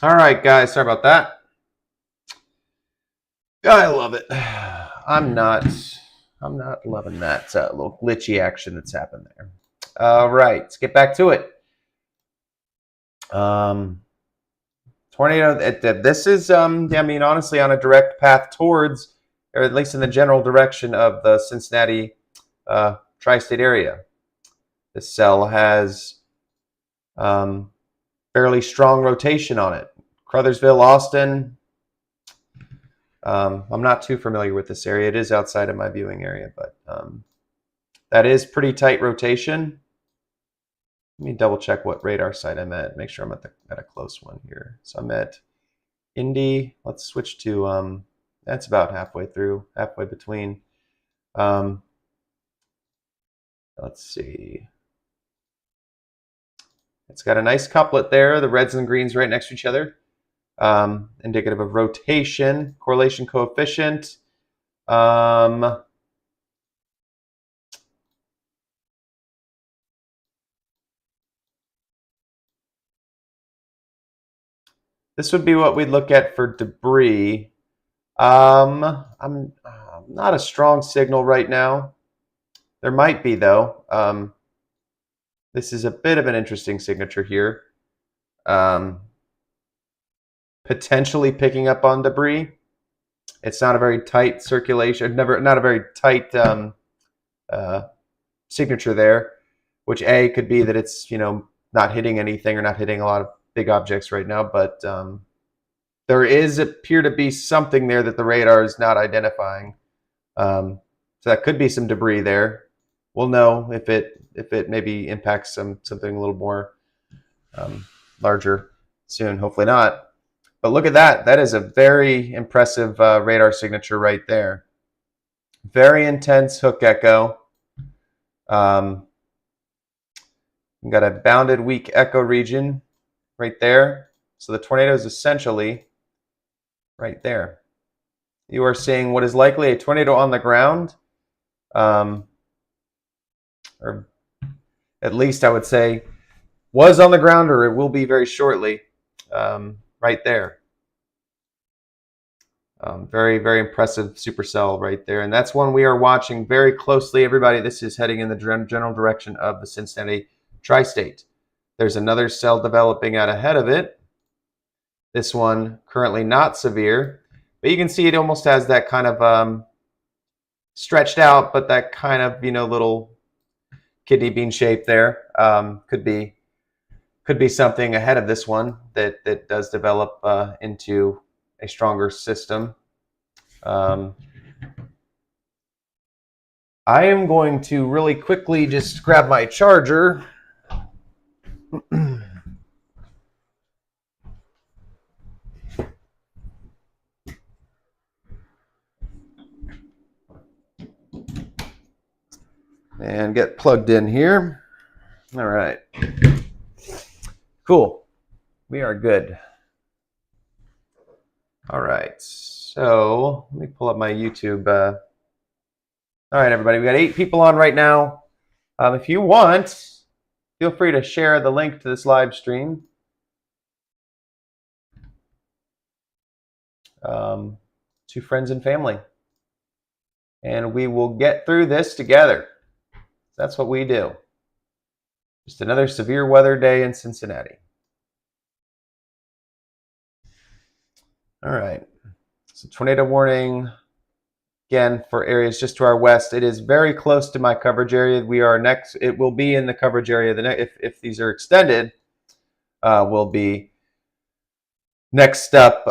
All right, guys. Sorry about that. I love it. I'm not. I'm not loving that little glitchy action that's happened there. All right, let's get back to it. Tornado. This is. I mean, honestly, on a direct path towards, or at least in the general direction of the Cincinnati tri-state area. This cell has fairly strong rotation on it. Crothersville, Austin. I'm not too familiar with this area. It is outside of my viewing area, but that is pretty tight rotation. Let me double check what radar site I'm at. Make sure I'm at a close one here. So I'm at Indy. Let's switch to that's about halfway between. Let's see. It's got a nice couplet there. The reds and greens right next to each other. Indicative of rotation, correlation coefficient. This would be what we'd look at for debris. I'm not a strong signal right now. There might be, though. This is a bit of an interesting signature here. Potentially picking up on debris. It's not a very tight circulation, not a very tight signature there, which could be that it's not hitting anything or not hitting a lot of big objects right now, but there appear to be something there that the radar is not identifying. So that could be some debris there. We'll know if it maybe impacts something a little more larger soon. Hopefully not. But look at that. That is a very impressive radar signature right there. Very intense hook echo. We've got a bounded weak echo region right there. So the tornado is essentially right there. You are seeing what is likely a tornado on the ground, or at least I would say was on the ground, or it will be very shortly. Right there. Very, very impressive supercell right there. And that's one we are watching very closely. Everybody, this is heading in the general direction of the Cincinnati tri-state. There's another cell developing out ahead of it. This one currently not severe. But you can see it almost has that kind of stretched out, but that kind of, little kidney bean shape there. Could be something ahead of this one that does develop into a stronger system. I am going to really quickly just grab my charger. And get plugged in here. All right. Cool. We are good. All right. So let me pull up my YouTube. All right, everybody. We got 8 people on right now. If you want, feel free to share the link to this live stream. To friends and family. And we will get through this together. That's what we do. Just another severe weather day in Cincinnati. All right. So tornado warning, again, for areas just to our west. It is very close to my coverage area. We are next. It will be in the coverage area. If these are extended, will be next up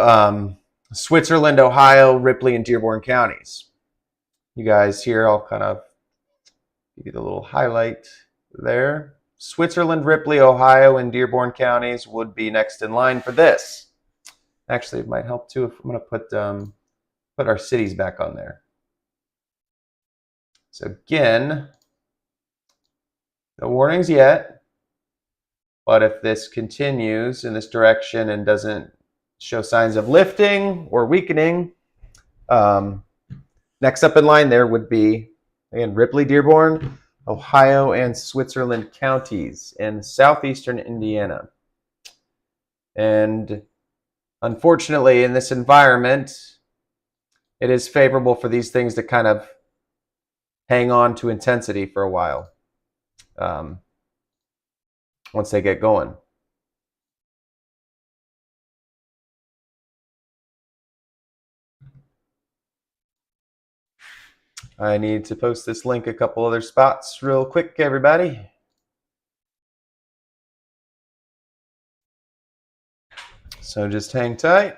Switzerland, Ohio, Ripley, and Dearborn counties. You guys here, I'll kind of give you the little highlight there. Switzerland, Ripley, Ohio, and Dearborn counties would be next in line for this. Actually, it might help too if I'm going to put our cities back on there. So again, no warnings yet, but if this continues in this direction and doesn't show signs of lifting or weakening, next up in line there would be, again, Ripley, Dearborn, Ohio, and Switzerland counties in southeastern Indiana. And Unfortunately, in this environment, it is favorable for these things to kind of hang on to intensity for a while once they get going. I need to post this link a couple other spots real quick, everybody. So just hang tight.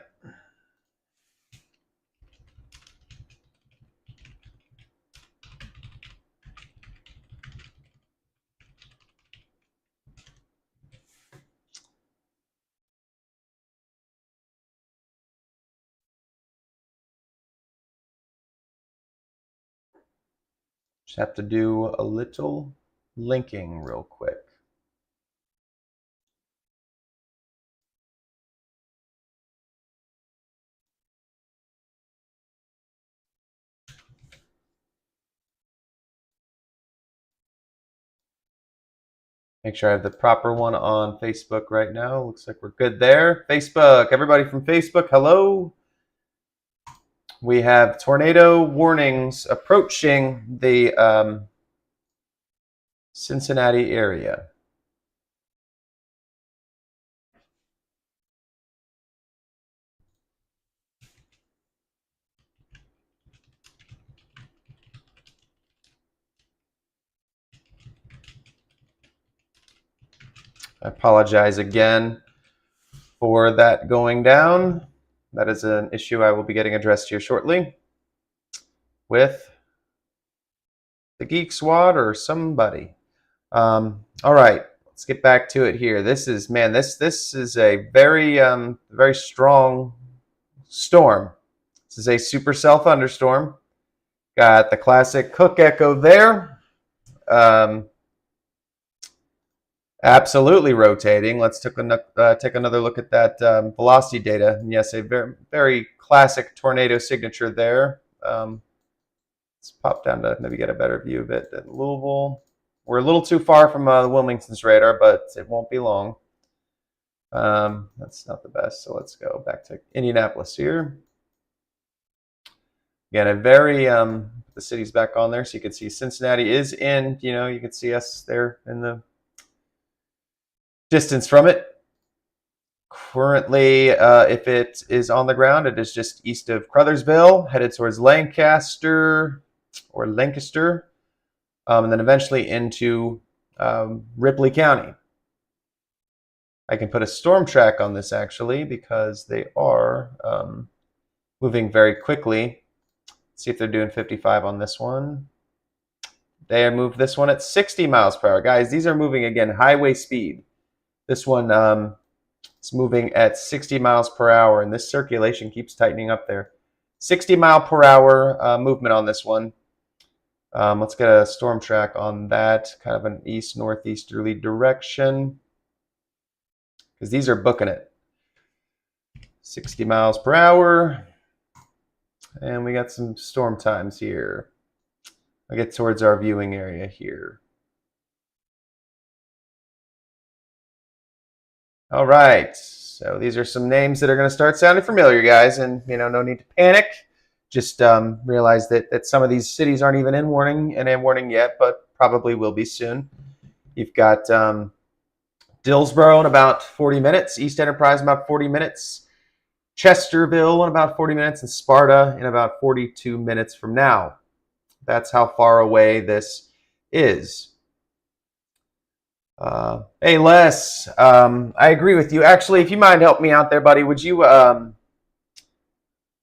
Just have to do a little linking real quick. Make sure I have the proper one on Facebook right now. Looks like we're good there. Facebook, everybody from Facebook, hello. We have tornado warnings approaching the Cincinnati area. I apologize again for that going down. That is an issue I will be getting addressed here shortly with the Geek Squad or somebody. All right, let's get back to it here. This is, man, this is a very very strong storm. This is a supercell thunderstorm. Got the classic Cook Echo there. Absolutely rotating. Let's take another look at that velocity data. And yes, a very, very classic tornado signature there. Let's pop down to maybe get a better view of it at Louisville. We're a little too far from the Wilmington's radar, but it won't be long. That's not the best, so let's go back to Indianapolis here. Again, a very, the city's back on there, so you can see Cincinnati is in, you can see us there in the distance from it. Currently, if it is on the ground, it is just east of Crothersville, headed towards Lancaster, and then eventually into Ripley County. I can put a storm track on this actually because they are moving very quickly. Let's see if they're doing 55 on this one. They moved this one at 60 miles per hour. Guys, these are moving, again, highway speed. This one is moving at 60 miles per hour, and this circulation keeps tightening up there. 60 mile per hour movement on this one. Let's get a storm track on that, kind of an east-northeasterly direction, because these are booking it. 60 miles per hour. And we got some storm times here. I'll get towards our viewing area here. All right, so these are some names that are going to start sounding familiar, guys, and no need to panic. Just realize that some of these cities aren't even in warning yet, but probably will be soon. You've got Dillsboro in about 40 minutes, East Enterprise in about 40 minutes, Chesterville in about 40 minutes, and Sparta in about 42 minutes from now. That's how far away this is. Hey, Les, I agree with you. Actually, if you mind help me out there, buddy, would you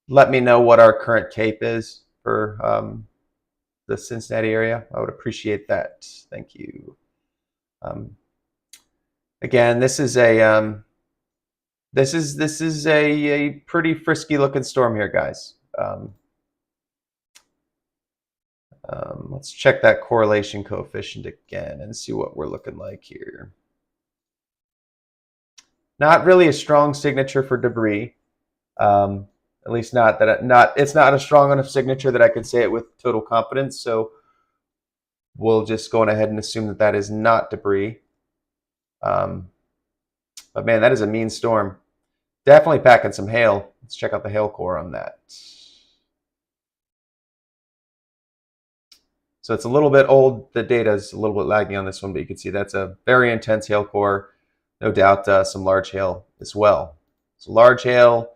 let me know what our current CAPE is for the Cincinnati area? I would appreciate that. Thank you. Again, this is a pretty frisky looking storm here, guys. Let's check that correlation coefficient again and see what we're looking like here. Not really a strong signature for debris. At least it's not a strong enough signature that I could say it with total confidence. So we'll just go on ahead and assume that is not debris. But man, that is a mean storm. definitely packing some hail. Let's check out the hail core on that. So it's a little bit old. The data is a little bit lagging on this one, but you can see that's a very intense hail core. No doubt some large hail as well. So large hail,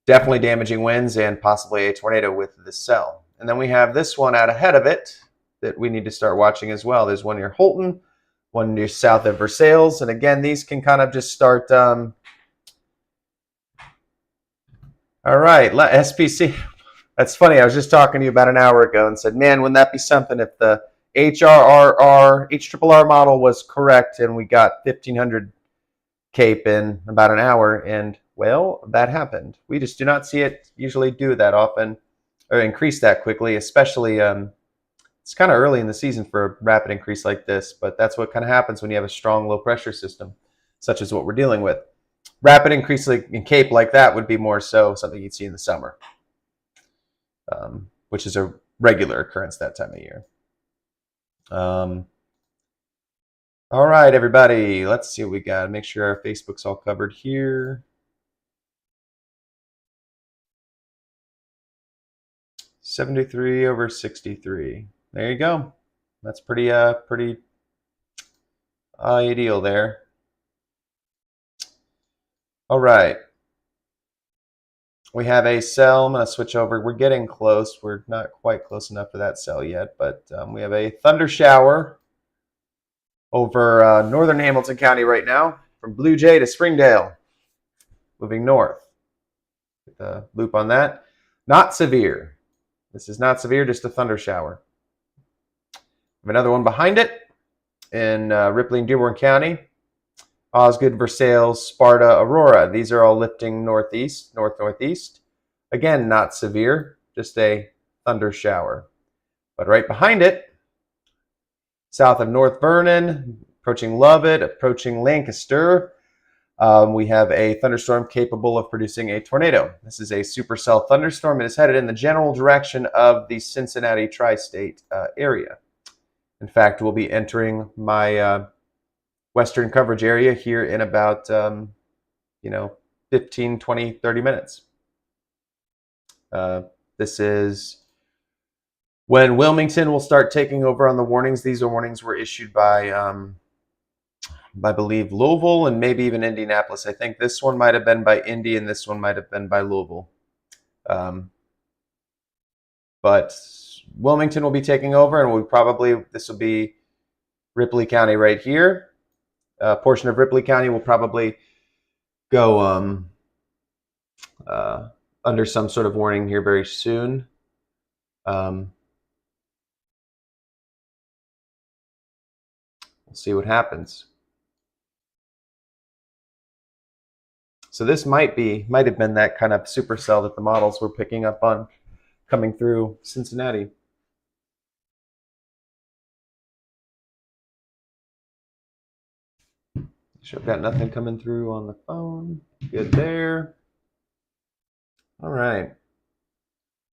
definitely damaging winds and possibly a tornado with this cell. And then we have this one out ahead of it that we need to start watching as well. There's one near Holton, one near south of Versailles. And again, these can kind of just start. All right, SPC. That's funny. I was just talking to you about an hour ago and said, man, wouldn't that be something if the HRR model was correct and we got 1,500 CAPE in about an hour? And well, that happened. We just do not see it usually do that often or increase that quickly, especially it's kind of early in the season for a rapid increase like this, but that's what kind of happens when you have a strong low pressure system, such as what we're dealing with. Rapid increase in CAPE like that would be more so something you'd see in the summer, which is a regular occurrence that time of year. All right, everybody, let's see what we got. Make sure our Facebook's all covered here. 73 over 63. There you go. That's pretty ideal there. All right. We have a cell. I'm going to switch over. We're getting close. We're not quite close enough for that cell yet, but we have a thunder shower over northern Hamilton County right now, from Blue Jay to Springdale, moving north. Get the loop on that. Not severe. This is not severe, just a thunder shower. We have another one behind it in Ripley and Dearborn County. Osgood, Versailles, Sparta, Aurora. These are all lifting north-northeast. Again, not severe, just a thunder shower. But right behind it, south of North Vernon, approaching Lovett, approaching Lancaster, we have a thunderstorm capable of producing a tornado. This is a supercell thunderstorm. It is headed in the general direction of the Cincinnati tri-state area. In fact, we'll be entering my western coverage area here in about 15, 20, 30 minutes. This is when Wilmington will start taking over on the warnings. These warnings were issued by I believe Louisville and maybe even Indianapolis. I think this one might have been by Indy and this one might have been by Louisville. But Wilmington will be taking over, and this will be Ripley County right here. A portion of Ripley County will probably go under some sort of warning here very soon. We'll see what happens. So this might have been that kind of supercell that the models were picking up on coming through Cincinnati. Sure, I've got nothing coming through on the phone. Good there. All right.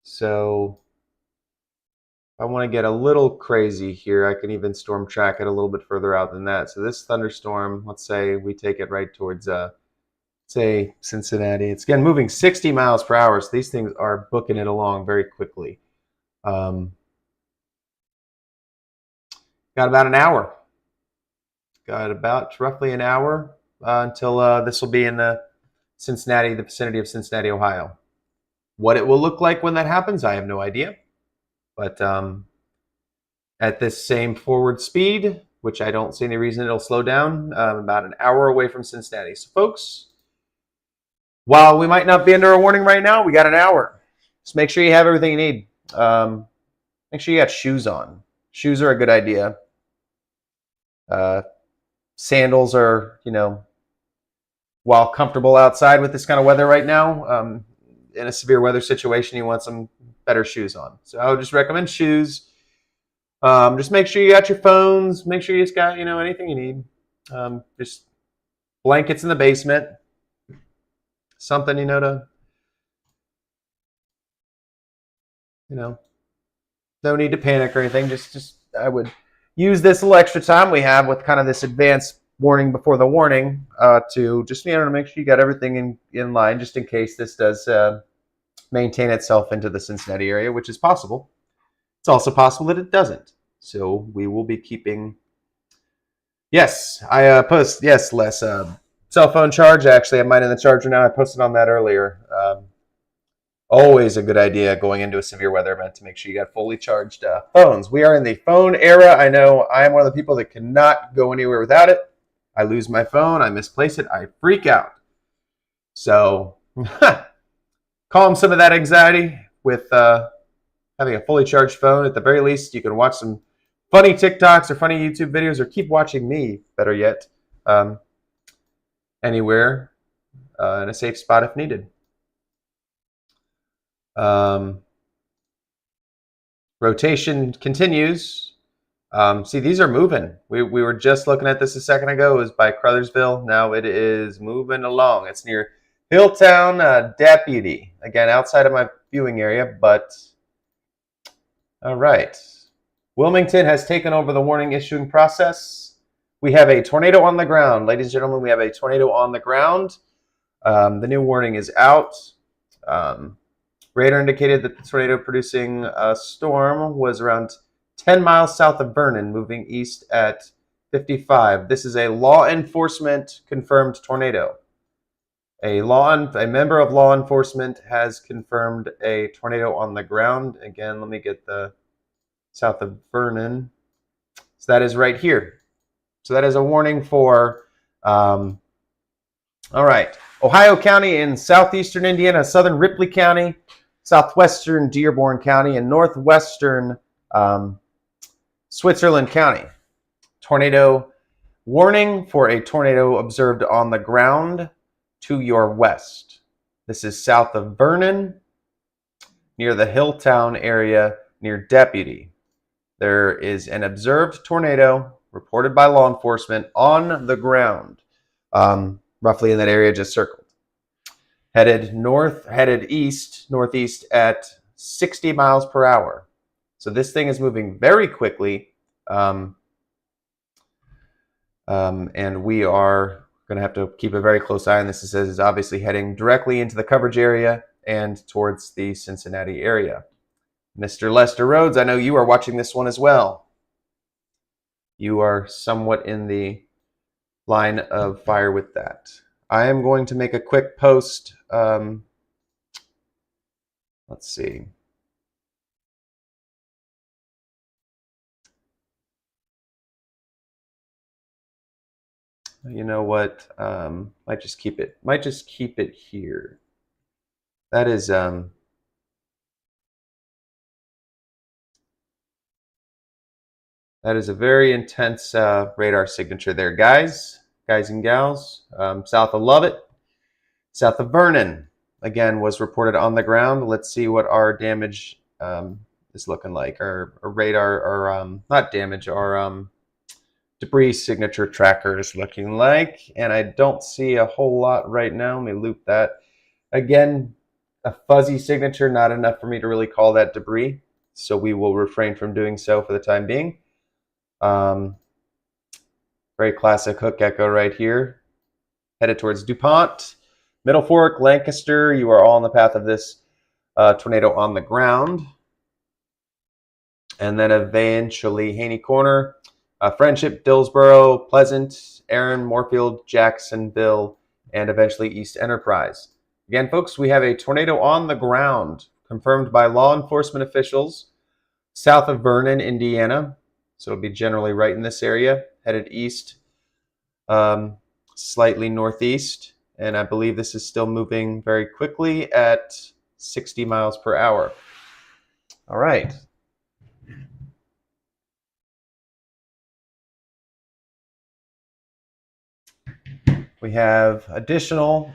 So if I want to get a little crazy here, I can even storm track it a little bit further out than that. So this thunderstorm, let's say we take it right towards, say, Cincinnati. It's, again, moving 60 miles per hour, so these things are booking it along very quickly. Got about an hour. Got about roughly an hour until this will be in the vicinity of Cincinnati, Ohio. What it will look like when that happens, I have no idea. But at this same forward speed, which I don't see any reason it'll slow down, about an hour away from Cincinnati. So, folks, while we might not be under a warning right now, we got an hour. Just make sure you have everything you need. Make sure you got shoes on. Shoes are a good idea. Sandals are, while comfortable outside with this kind of weather right now, in a severe weather situation, you want some better shoes on. So I would just recommend shoes. Just make sure you got your phones. Make sure you just got, anything you need. Just blankets in the basement. Something, to, no need to panic or anything. Just I would use this little extra time we have with kind of this advanced warning before the warning to just to make sure you got everything in line, just in case this does maintain itself into the Cincinnati area, which is possible. It's also possible that it doesn't. So we will be keeping. Yes, I post. Yes, Les. Cell phone charge. I actually have mine in the charger now. I posted on that earlier. Always a good idea going into a severe weather event to make sure you got fully charged phones. We are in the phone era. I know I am one of the people that cannot go anywhere without it. I lose my phone. I misplace it. I freak out. So calm some of that anxiety with having a fully charged phone. At the very least, you can watch some funny TikToks or funny YouTube videos, or keep watching me, better yet, anywhere in a safe spot if needed. Rotation continues. See, these are moving. We were just looking at this a second ago. It was by Crothersville. Now it is moving along. It's near Hilltown Deputy. Again, outside of my viewing area, but all right. Wilmington has taken over the warning issuing process. We have a tornado on the ground. Ladies and gentlemen, we have a tornado on the ground. The new warning is out. Radar indicated that the tornado producing storm was around 10 miles south of Vernon, moving east at 55. This is a law enforcement confirmed tornado. A member of law enforcement has confirmed a tornado on the ground. Again, let me get the south of Vernon. So that is right here. So that is a warning for, all right, Ohio County in southeastern Indiana, southern Ripley County, southwestern Dearborn County, and northwestern Switzerland County. Tornado warning for a tornado observed on the ground to your west. This is south of Vernon, near the Hilltown area, near Deputy. There is an observed tornado reported by law enforcement on the ground, roughly in that area just circled. Headed northeast at 60 miles per hour. So this thing is moving very quickly, and we are going to have to keep a very close eye on this. It says it's obviously heading directly into the coverage area and towards the Cincinnati area. Mr. Lester Rhodes, I know you are watching this one as well. You are somewhat in the line of fire with that. I am going to make a quick post. Let's see. You know what? Might just keep it here. That is a very intense radar signature there, guys and gals. South of Lovett, south of Vernon, again, was reported on the ground. Let's see what our damage is looking like. Our radar, or not damage, our debris signature tracker is looking like. And I don't see a whole lot right now. Let me loop that. Again, a fuzzy signature, not enough for me to really call that debris. So we will refrain from doing so for the time being. Very classic hook echo right here. Headed towards DuPont, Middle Fork, Lancaster. You are all in the path of this tornado on the ground. And then eventually Haney Corner, Friendship, Dillsboro, Pleasant, Aaron, Moorfield, Jacksonville, and eventually East Enterprise. Again, folks, we have a tornado on the ground confirmed by law enforcement officials south of Vernon, Indiana. So it'll be generally right in this area, headed east, slightly northeast. And I believe this is still moving very quickly at 60 miles per hour. All right. We have additional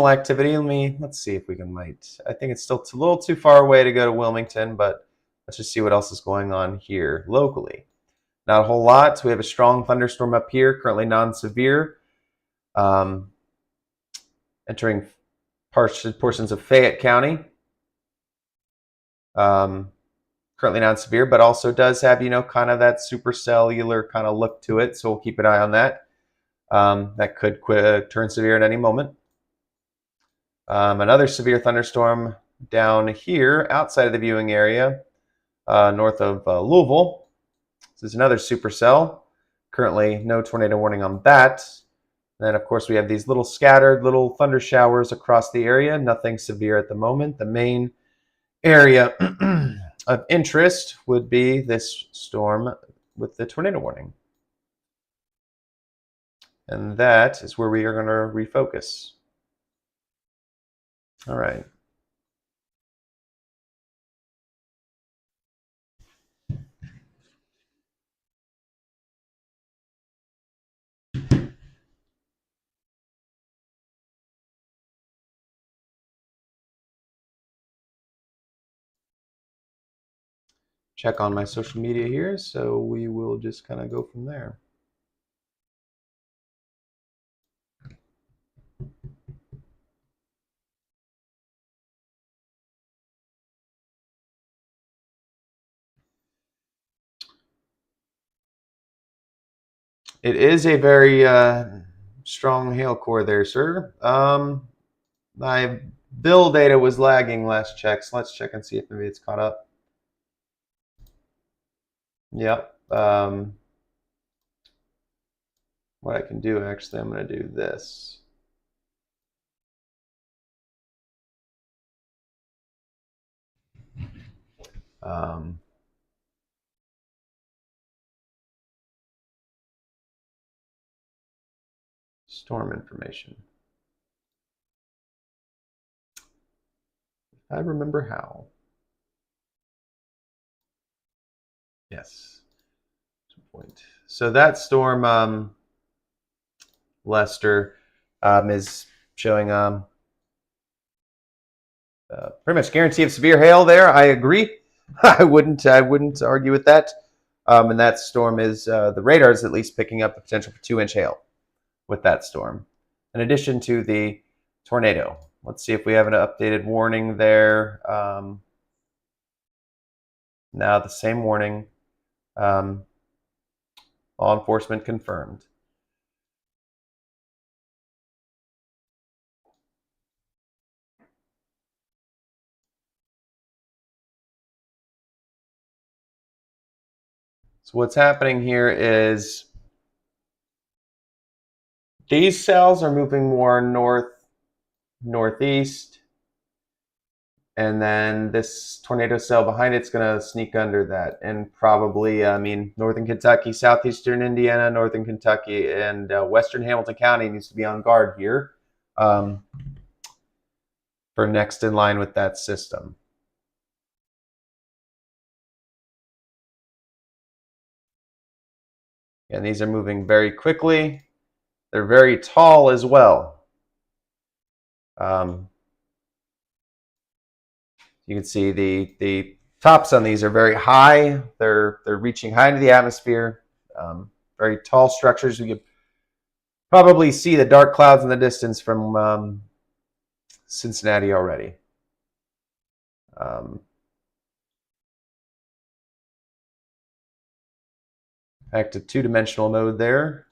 activity. Let's see if we can I think it's still a little too far away to go to Wilmington, but let's just see what else is going on here locally. Not a whole lot. So we have a strong thunderstorm up here, currently non-severe, entering portions of Fayette County. currently non-severe, but also does have, kind of that supercellular kind of look to it. So we'll keep an eye on that. That could turn severe at any moment. Another severe thunderstorm down here outside of the viewing area, north of Louisville. This is another supercell. Currently, no tornado warning on that. Then, of course, we have these little scattered little thunder showers across the area. Nothing severe at the moment. The main area of interest would be this storm with the tornado warning. And that is where we are going to refocus. All right. Check on my social media here, so we will just kind of go from there. It is a very strong hail core there, sir. My bill data was lagging last check, so let's check and see if maybe it's caught up. Yep. What I can do, actually, I'm going to do this. Storm information. I remember how. Yes. So that storm, Lester, is showing pretty much guarantee of severe hail there. I agree. I wouldn't argue with that. And that storm is the radar is at least picking up the potential for 2-inch hail with that storm, in addition to the tornado. Let's see if we have an updated warning there. Now the same warning. Law enforcement confirmed. So what's happening here is these cells are moving more northeast, and then this tornado cell behind it's going to sneak under that, and probably, northern Kentucky, southeastern Indiana, northern Kentucky, and western Hamilton County needs to be on guard here for next in line with that system. And these are moving very quickly. They're very tall as well. You can see the tops on these are very high. They're reaching high into the atmosphere. Very tall structures. You could probably see the dark clouds in the distance from Cincinnati already. Back to two-dimensional mode there.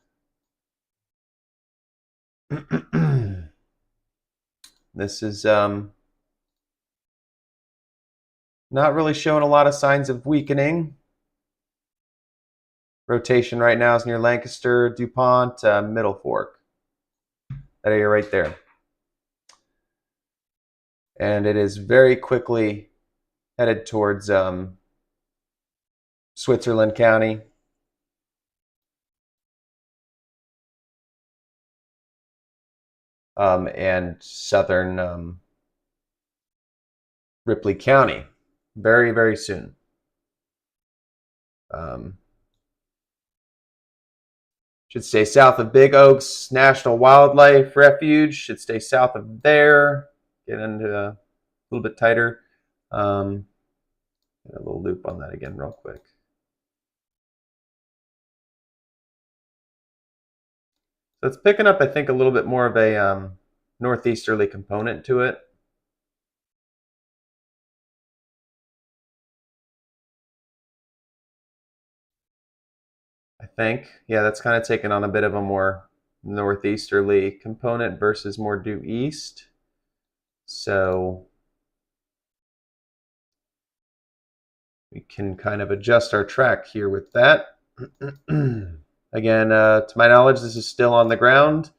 This is not really showing a lot of signs of weakening. Rotation right now is near Lancaster, DuPont, Middle Fork. That area right there. And it is very quickly headed towards Switzerland County. And southern Ripley County very, very soon. Should stay south of Big Oaks National Wildlife Refuge. Should stay south of there. Get into a little bit tighter. A little loop on that again real quick. So it's picking up, I think, a little bit more of a northeasterly component to it. think. Yeah, that's kind of taken on a bit of a more northeasterly component versus more due east. So we can kind of adjust our track here with that. Again, to my knowledge, this is still on the ground,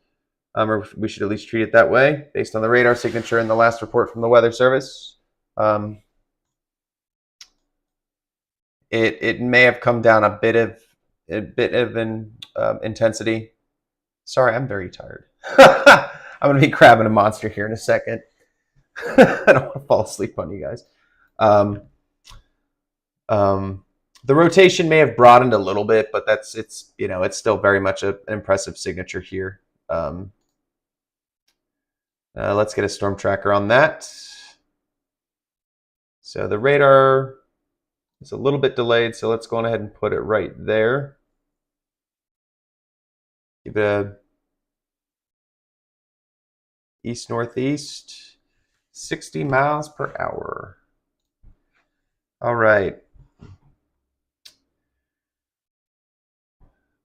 or we should at least treat it that way based on the radar signature and the last report from the Weather Service. It may have come down a bit of intensity. Sorry, I'm very tired. I'm going to be grabbing a monster here in a second. I don't want to fall asleep on you guys. The rotation may have broadened a little bit, but it's still very much an impressive signature here. Let's get a storm tracker on that. So the radar is a little bit delayed, so let's go on ahead and put it right there. Give it a east-northeast, 60 miles per hour. All right.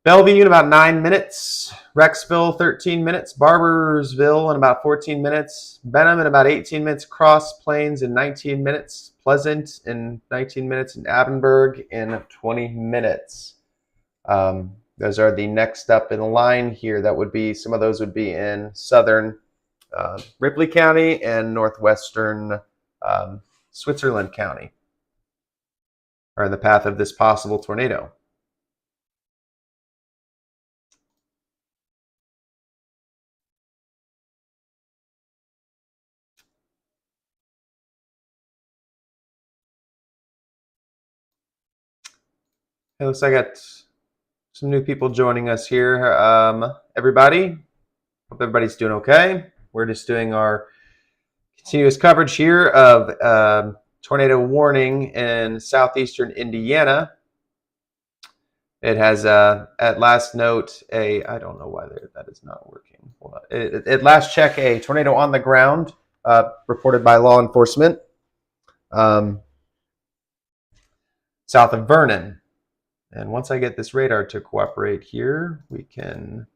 Bellevue in about 9 minutes. Rexville, 13 minutes. Barbersville in about 14 minutes. Benham in about 18 minutes. Cross Plains in 19 minutes. Pleasant in 19 minutes. And Abenberg in 20 minutes. Those are the next up in line here. That would be, some of those would be in southern Ripley County and northwestern Switzerland County, are in the path of this possible tornado. It looks like I got some new people joining us here. Everybody, hope everybody's doing okay. We're just doing our continuous coverage here of tornado warning in southeastern Indiana. It has, at last note, I don't know why that is not working. At last check, a tornado on the ground reported by law enforcement south of Vernon. And once I get this radar to cooperate here, we can...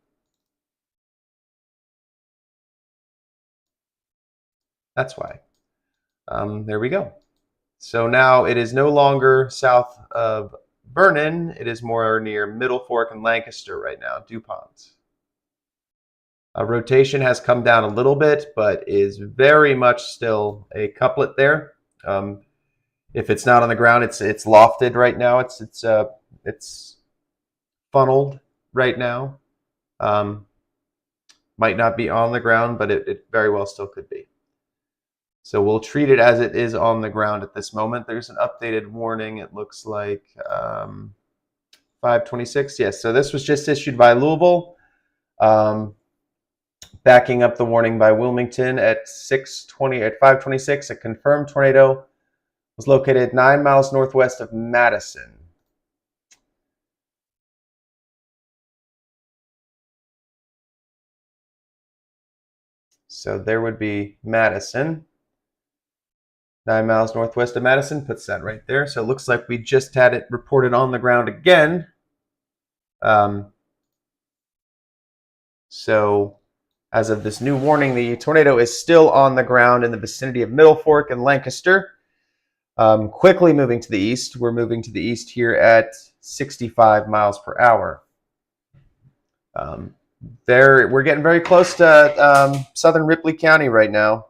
That's why. There we go. So now it is no longer south of Vernon. It is more near Middle Fork and Lancaster right now, DuPont. Rotation has come down a little bit, but is very much still a couplet there. If it's not on the ground, it's lofted right now. It's funneled right now. Might not be on the ground, but it very well still could be. So we'll treat it as it is on the ground at this moment. There's an updated warning. It looks like 5:26. Yes, so this was just issued by Louisville. Backing up the warning by Wilmington at 5:26. A confirmed tornado was located 9 miles northwest of Madison. So there would be Madison. 9 miles northwest of Madison, puts that right there. So it looks like we just had it reported on the ground again. So as of this new warning, the tornado is still on the ground in the vicinity of Middle Fork and Lancaster. Quickly moving to the east. We're moving to the east here at 65 miles per hour. We're getting very close to southern Ripley County right now.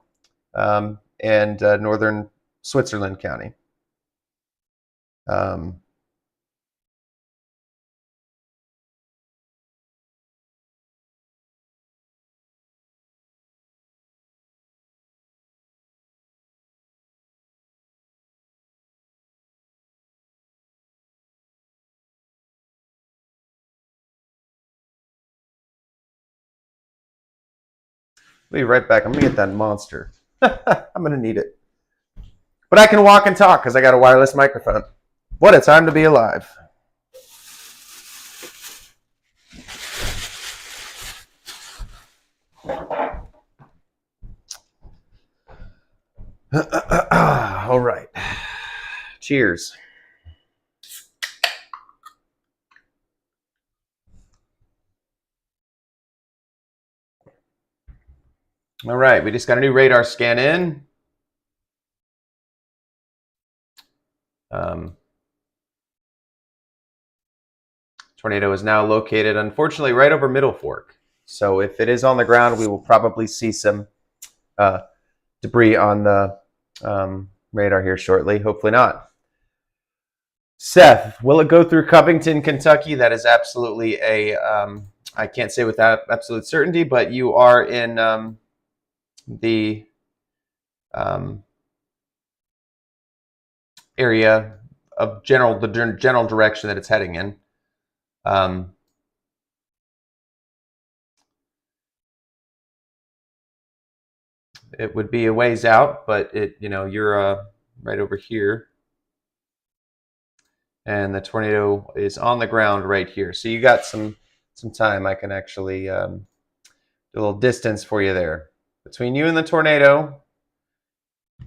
And northern Switzerland County. I'll be right back. I'm going to get that monster. I'm going to need it. But I can walk and talk because I got a wireless microphone. What a time to be alive. All right. Cheers. All right, we just got a new radar scan in. Tornado is now located, unfortunately, right over Middle Fork. So if it is on the ground, we will probably see some debris on the radar here shortly. Hopefully not. Seth, will it go through Covington, Kentucky? That is absolutely I can't say with absolute certainty, but you are in the area of the general direction that it's heading in. It would be a ways out, but you're right over here, and the tornado is on the ground right here. So you got some time. I can actually do a little distance for you there. Between you and the tornado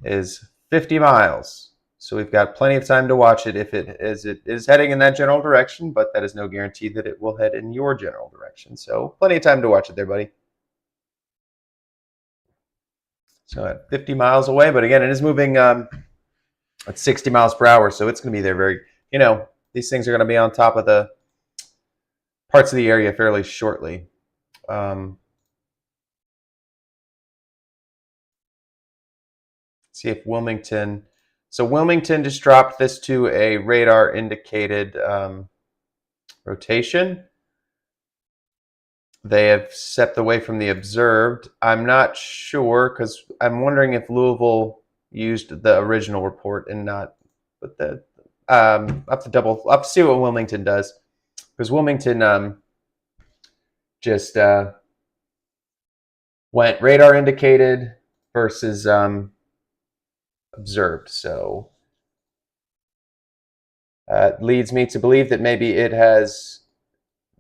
is 50 miles. So we've got plenty of time to watch it if it is heading in that general direction, but that is no guarantee that it will head in your general direction. So plenty of time to watch it there, buddy. So at 50 miles away, but again, it is moving at 60 miles per hour, so it's going to be there very, these things are going to be on top of the parts of the area fairly shortly. See if Wilmington, so Wilmington just dropped this to a radar indicated rotation. They have stepped away from the observed. I'm not sure because I'm wondering if Louisville used the original report and not, but the I'll have to see what Wilmington does, because Wilmington just went radar indicated versus observed. So it leads me to believe that maybe it has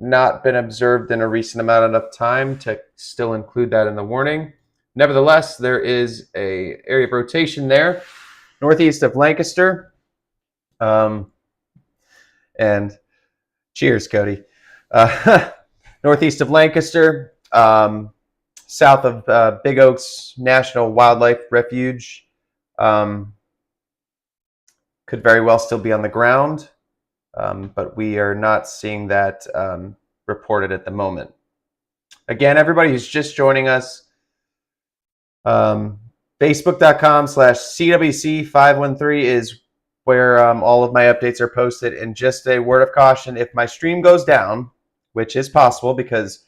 not been observed in a recent amount of time to still include that in the warning. Nevertheless, there is a area of rotation there, northeast of Lancaster. And cheers, Cody. Northeast of Lancaster, south of Big Oaks National Wildlife Refuge. Could very well still be on the ground. But we are not seeing that reported at the moment. Again, everybody who's just joining us, Facebook.com/CWC513 is where all of my updates are posted. And just a word of caution, if my stream goes down, which is possible because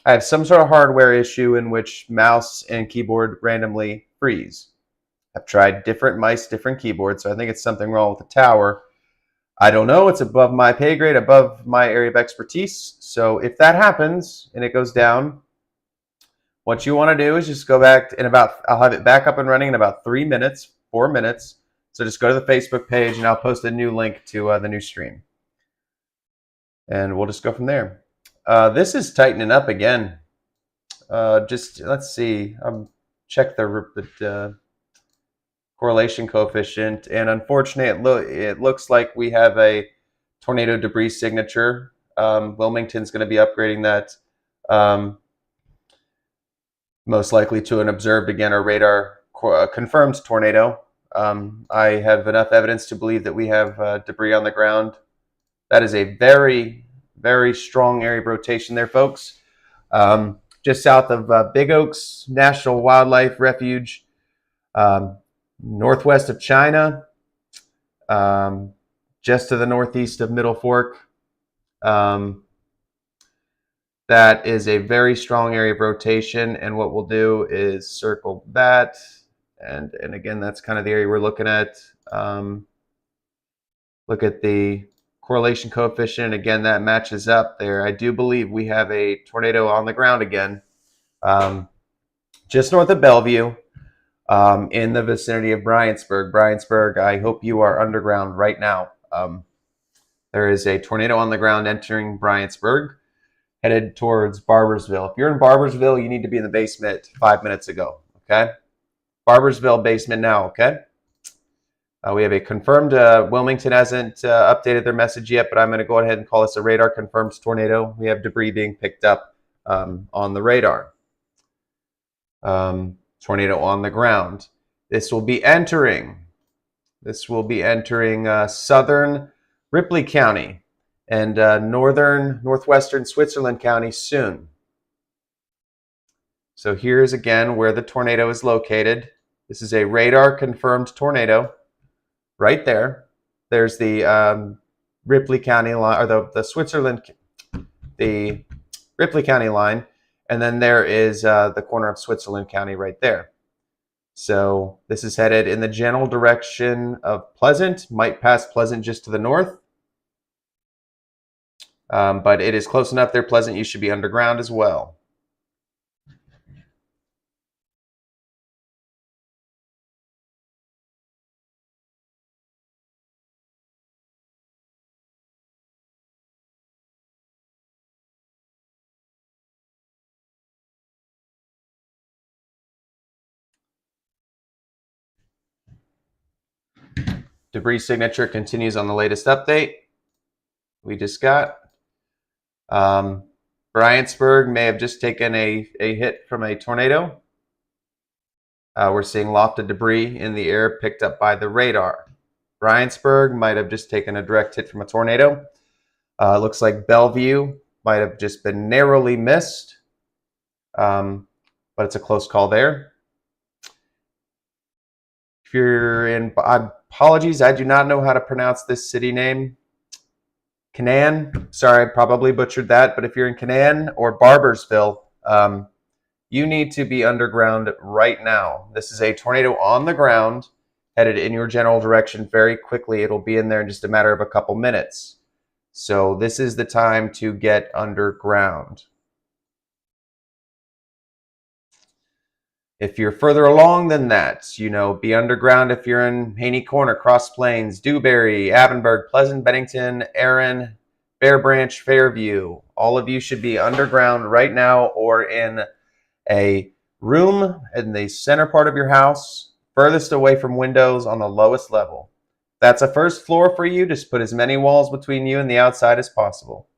I have some sort of hardware issue in which mouse and keyboard randomly freeze. I've tried different mice, different keyboards, so I think it's something wrong with the tower. I don't know. It's above my pay grade, above my area of expertise. So if that happens and it goes down, what you want to do is just go back in I'll have it back up and running in about 4 minutes. So just go to the Facebook page and I'll post a new link to the new stream. And we'll just go from there. This is tightening up again. Just let's see. Check the correlation coefficient, and unfortunately it looks like we have a tornado debris signature. Wilmington's going to be upgrading that most likely to an observed, again, or radar confirmed tornado. I have enough evidence to believe that we have debris on the ground. That is a very, very strong area of rotation there, folks. Just south of Big Oaks National Wildlife Refuge, northwest of China, just to the northeast of Middle Fork. That is a very strong area of rotation, and what we'll do is circle that, and again, that's kind of the area we're looking at. Look at the correlation coefficient. Again, that matches up there. I do believe we have a tornado on the ground again, just north of Bellevue. In the vicinity of Bryantsburg. Bryantsburg, I hope you are underground right now. There is a tornado on the ground entering Bryantsburg, headed towards Barboursville. If you're in Barboursville, you need to be in the basement 5 minutes ago, okay? Barboursville basement now, okay? We have a confirmed, Wilmington hasn't updated their message yet, but I'm going to go ahead and call this a radar confirmed tornado. We have debris being picked up on the radar. Tornado on the ground. This will be entering southern Ripley County and northwestern Switzerland County soon. So here's again where the tornado is located. This is a radar confirmed tornado right there. There's the Ripley County line, or the Ripley County line, and then there is the corner of Switzerland County right there. So this is headed in the general direction of Pleasant, might pass Pleasant just to the north. But it is close enough there, Pleasant, you should be underground as well. Debris signature continues on the latest update we just got. Bryantsburg may have just taken a hit from a tornado. We're seeing lofted debris in the air picked up by the radar. Bryantsburg might have just taken a direct hit from a tornado. Looks like Bellevue might have just been narrowly missed, but it's a close call there. If you're in, apologies, I do not know how to pronounce this city name. Canaan, sorry, I probably butchered that, but if you're in Canaan or Barbersville, you need to be underground right now. This is a tornado on the ground, headed in your general direction very quickly. It'll be in there in just a matter of a couple minutes. So this is the time to get underground. If you're further along than that, be underground if you're in Haney Corner, Cross Plains, Dewberry, Avonburg, Pleasant, Bennington, Erin, Bear Branch, Fairview. All of you should be underground right now or in a room in the center part of your house, furthest away from windows on the lowest level. That's a first floor for you. Just put as many walls between you and the outside as possible.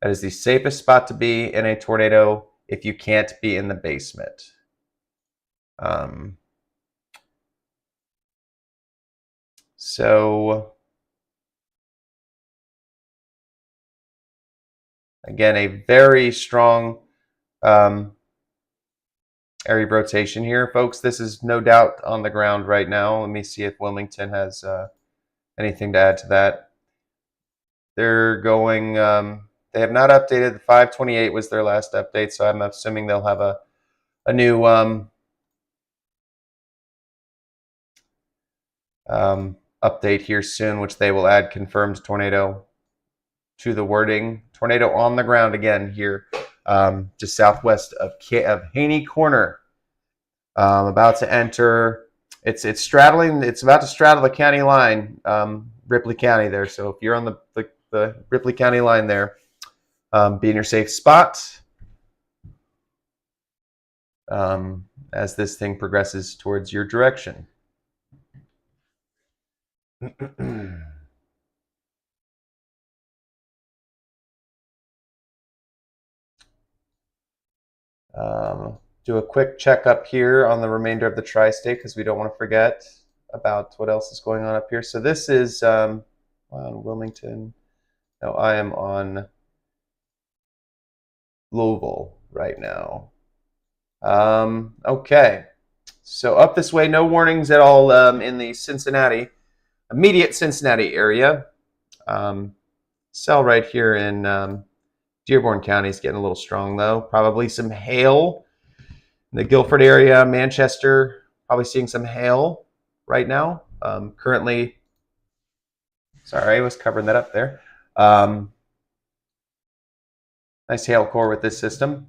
That is the safest spot to be in a tornado if you can't be in the basement. So again, a very strong area of rotation here, folks. This is no doubt on the ground right now. Let me see if Wilmington has anything to add to that. They're going, they have not updated. The 528 was their last update, so I'm assuming they'll have a new update here soon, which they will add confirmed tornado to the wording. Tornado on the ground again here, just southwest of Haney Corner. About to enter. It's straddling. It's about to straddle the county line, Ripley County there. So if you're on the Ripley County line there, be in your safe spot as this thing progresses towards your direction. Do a quick checkup here on the remainder of the tri-state because we don't want to forget about what else is going on up here. So this is on Wilmington. No, I am on Louisville right now. Okay, so up this way, no warnings at all in the immediate Cincinnati area. Cell right here in Dearborn County is getting a little strong though. Probably some hail in the Guilford area, Manchester, probably seeing some hail right now. Currently, sorry, I was covering that up there. Nice hail core with this system.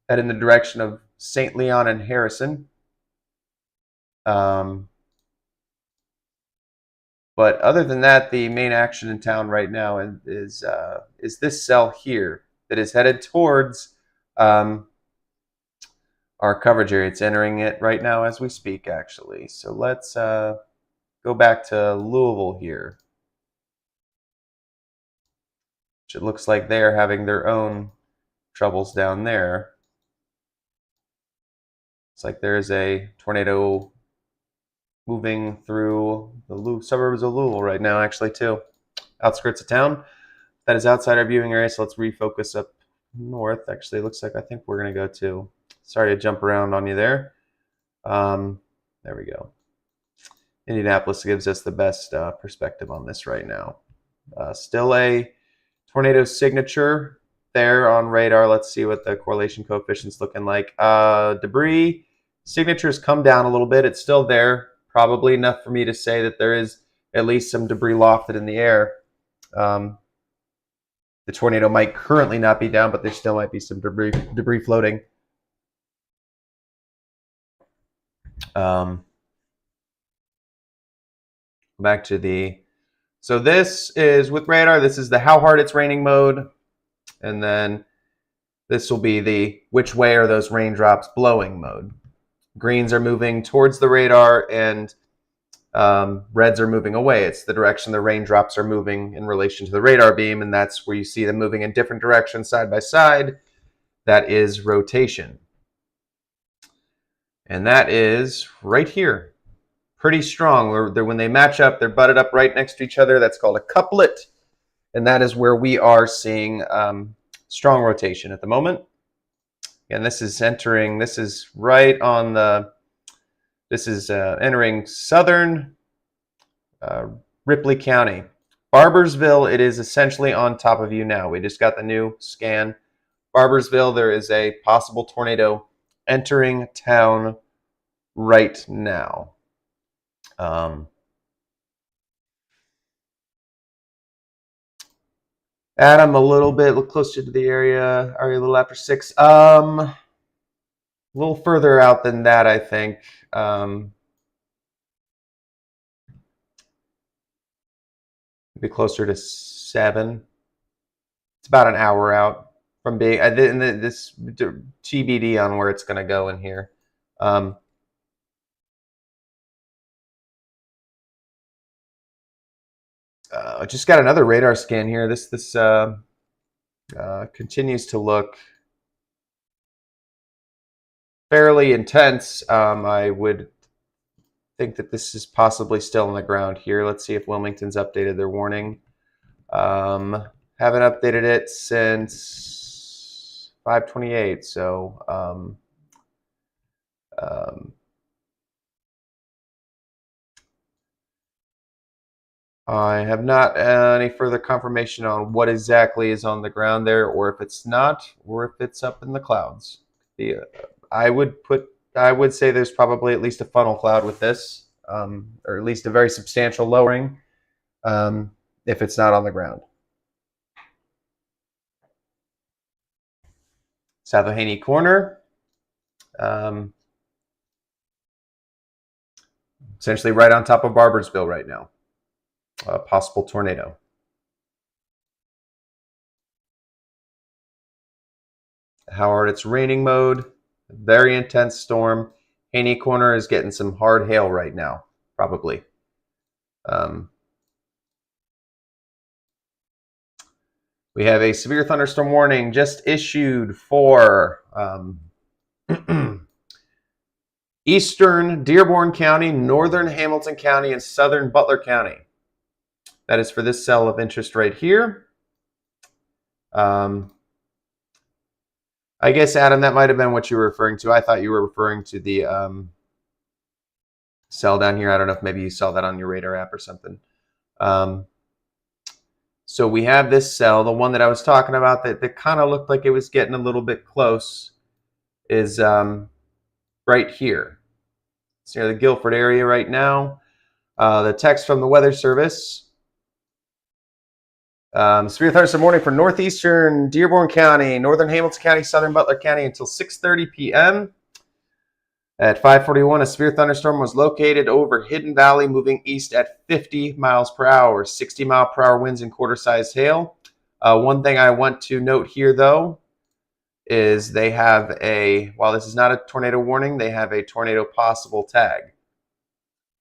Head in the direction of St. Leon and Harrison. But other than that, the main action in town right now is this cell here that is headed towards our coverage area. It's entering it right now as we speak, actually. So let's go back to Louisville here. Which it looks like they're having their own troubles down there. It's like there's a tornado moving through the suburbs of Louisville right now, actually, too. Outskirts of town. That is outside our viewing area, so let's refocus up north. Actually, it looks like I think we're going to go to, sorry to jump around on you there. There we go. Indianapolis gives us the best perspective on this right now. Still a tornado signature there on radar. Let's see what the correlation coefficient's looking like. Debris signatures come down a little bit. It's still there. Probably enough for me to say that there is at least some debris lofted in the air. The tornado might currently not be down, but there still might be some debris floating. Back to the, so this is with radar, this is the how hard it's raining mode. And then this will be the which way are those raindrops blowing mode. Greens are moving towards the radar and reds are moving away. It's the direction the raindrops are moving in relation to the radar beam, and that's where you see them moving in different directions side by side. That is rotation. And that is right here. Pretty strong. When they match up, they're butted up right next to each other. That's called a couplet. And that is where we are seeing strong rotation at the moment. And this is entering, this is right on the, this is entering southern Ripley County. Barbersville, it is essentially on top of you now. We just got the new scan. Barbersville, there is a possible tornado entering town right now. Adam, a little bit closer to the area. Are you a little after 6? A little further out than that, I think. Maybe closer to 7. It's about an hour out from being. This TBD on where it's going to go in here. I just got another radar scan here. This continues to look fairly intense. I would think that this is possibly still on the ground here. Let's see if Wilmington's updated their warning. Haven't updated it since 5/28. So I have not any further confirmation on what exactly is on the ground there, or if it's not, or if it's up in the clouds. I would say there's probably at least a funnel cloud with this, or at least a very substantial lowering, if it's not on the ground. South of Haney Corner, essentially right on top of Barbersville right now. Possible tornado. How hard it's raining mode. Very intense storm. Haney Corner is getting some hard hail right now, probably. We have a severe thunderstorm warning just issued for eastern Dearborn County, northern Hamilton County, and southern Butler County. That is for this cell of interest right here. I guess, Adam, that might have been what you were referring to. I thought you were referring to the cell down here. I don't know if maybe you saw that on your radar app or something. So we have this cell, the one that I was talking about that kind of looked like it was getting a little bit close, is right here. It's near the Guilford area right now. The text from the Weather Service. Severe thunderstorm warning for northeastern Dearborn County, northern Hamilton County, southern Butler County until 6:30 p.m. At 5:41, a severe thunderstorm was located over Hidden Valley, moving east at 50 miles per hour, 60-mile-per-hour winds and quarter-sized hail. One thing I want to note here, though, is they have while this is not a tornado warning, they have a tornado possible tag.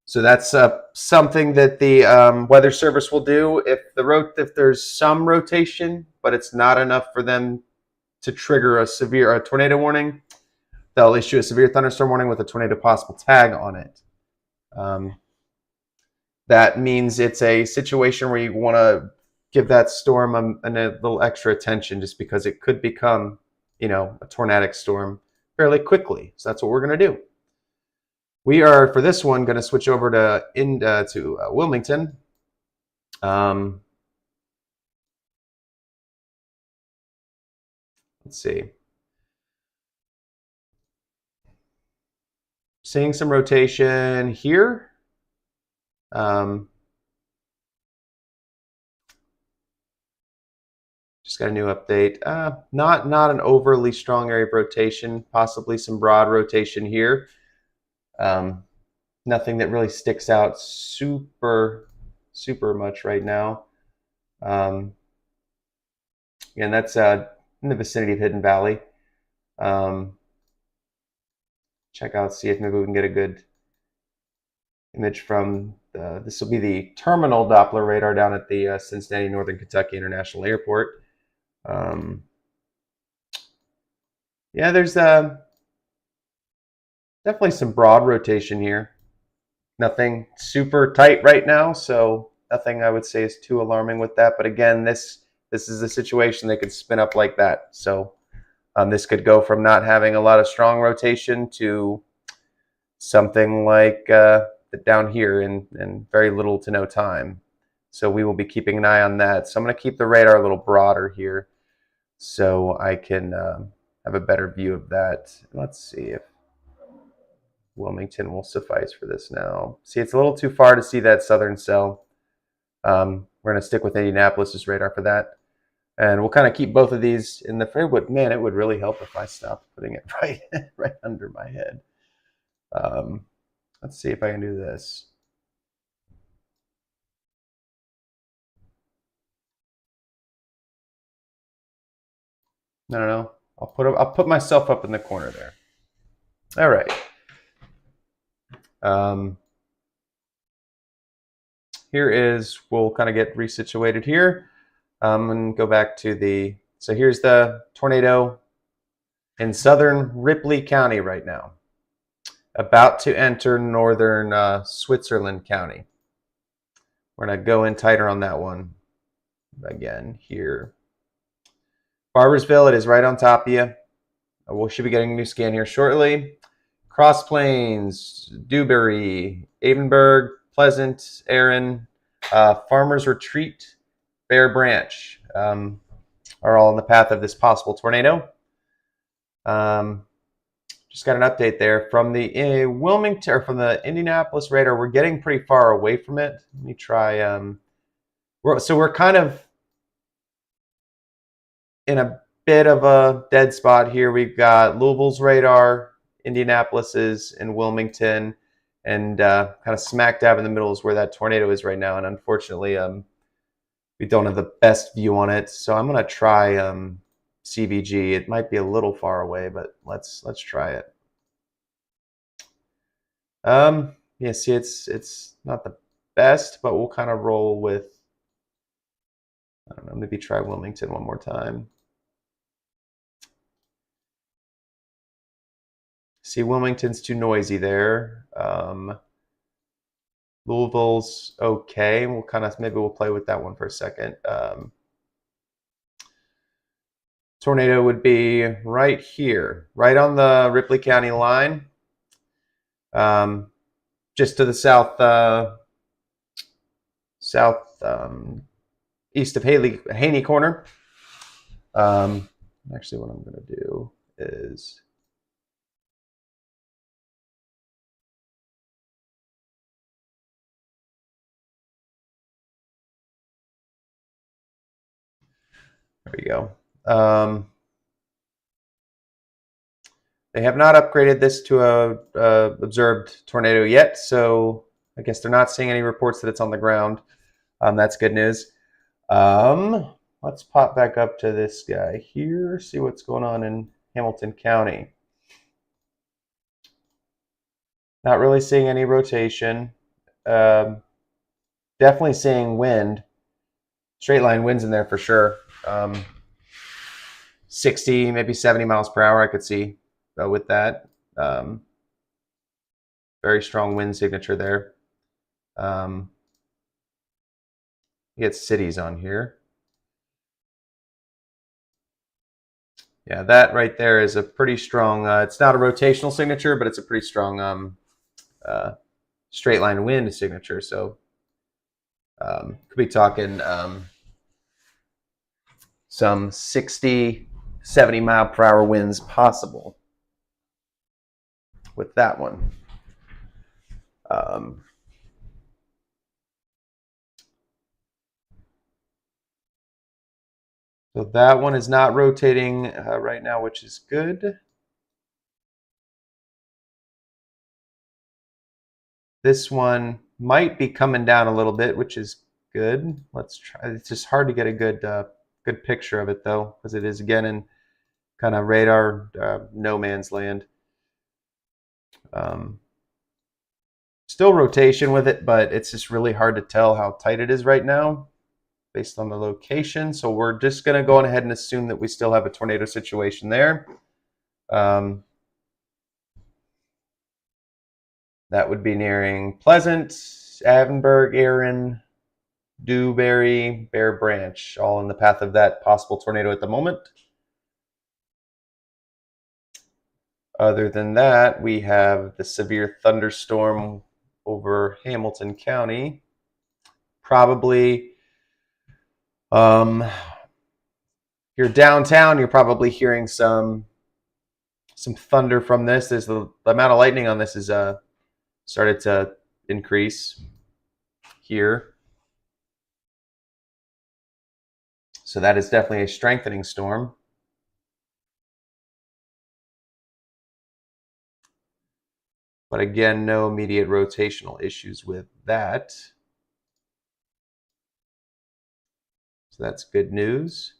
So that's something that the Weather Service will do if there's some rotation, but it's not enough for them to trigger a tornado warning. they'll issue a severe thunderstorm warning with a tornado possible tag on it. That means it's a situation where you want to give that storm a little extra attention, just because it could become, a tornadic storm fairly quickly. So that's what we're going to do. We are, for this one, going to switch over to Wilmington. Let's see. Seeing some rotation here. Just got a new update. Not an overly strong area of rotation. Possibly some broad rotation here. Nothing that really sticks out super much right now. And that's in the vicinity of Hidden Valley. Check out, see if maybe we can get a good image from this will be the terminal Doppler radar down at the Cincinnati Northern Kentucky International Airport. Yeah, there's definitely some broad rotation here. Nothing super tight right now, so nothing I would say is too alarming with that. But again, this is a situation that could spin up like that. So this could go from not having a lot of strong rotation to something like down here in very little to no time. So we will be keeping an eye on that. So I'm going to keep the radar a little broader here so I can have a better view of that. Let's see if Wilmington will suffice for this now. See, it's a little too far to see that southern cell. We're going to stick with Indianapolis's radar for that. And we'll kind of keep both of these in the fairway. Man, it would really help if I stopped putting it right under my head. Let's see if I can do this. No. I'll put myself up in the corner there. All right. Here is, we'll kind of get resituated here. And go back to so here's the tornado in southern Ripley County right now, about to enter northern Switzerland County. We're going to go in tighter on that one again here. Barbersville, it is right on top of you. We should be getting a new scan here shortly. Cross Plains, Dewberry, Avonburg, Pleasant, Erin, Farmers Retreat, Bear Branch are all in the path of this possible tornado. Just got an update there from the Wilmington, or from the Indianapolis radar. We're getting pretty far away from it. Let me try. So we're kind of in a bit of a dead spot here. We've got Louisville's radar, Indianapolis's, and Wilmington, and kind of smack dab in the middle is where that tornado is right now. And unfortunately, we don't have the best view on it. So I'm going to try CVG. It might be a little far away, but let's try it. Yeah, see, it's not the best, but we'll kind of roll with, I don't know, maybe try Wilmington one more time. See, Wilmington's too noisy there. Louisville's okay. Maybe we'll play with that one for a second. Tornado would be right here, right on the Ripley County line, just to the east of Haney Corner. Actually, what I'm going to do is there we go. They have not upgraded this to a observed tornado yet, so I guess they're not seeing any reports that it's on the ground. That's good news. Let's pop back up to this guy here, see what's going on in Hamilton County. Not really seeing any rotation. Definitely seeing wind. Straight line winds in there for sure. 60, maybe 70 miles per hour I could see. with that. Very strong wind signature there. You get cities on here. Yeah, that right there is a pretty strong, it's not a rotational signature, but it's a pretty strong straight line wind signature. So could be talking some 60, 70 mile per hour winds possible with that one. So that one is not rotating right now, which is good. This one might be coming down a little bit, which is good. Let's try. It's just hard to get a good picture of it though, because it is again in kind of radar no man's land. Still rotation with it, but it's just really hard to tell how tight it is right now based on the location. So we're just going to go on ahead and assume that we still have a tornado situation there. That would be nearing Pleasant, Avonburg, Erin, Dewberry, Bear Branch, all in the path of that possible tornado at the moment. Other than that, we have the severe thunderstorm over Hamilton County. Probably, you're downtown, you're probably hearing some thunder from this. There's the amount of lightning on this is started to increase here. So that is definitely a strengthening storm. But again, no immediate rotational issues with that. So that's good news.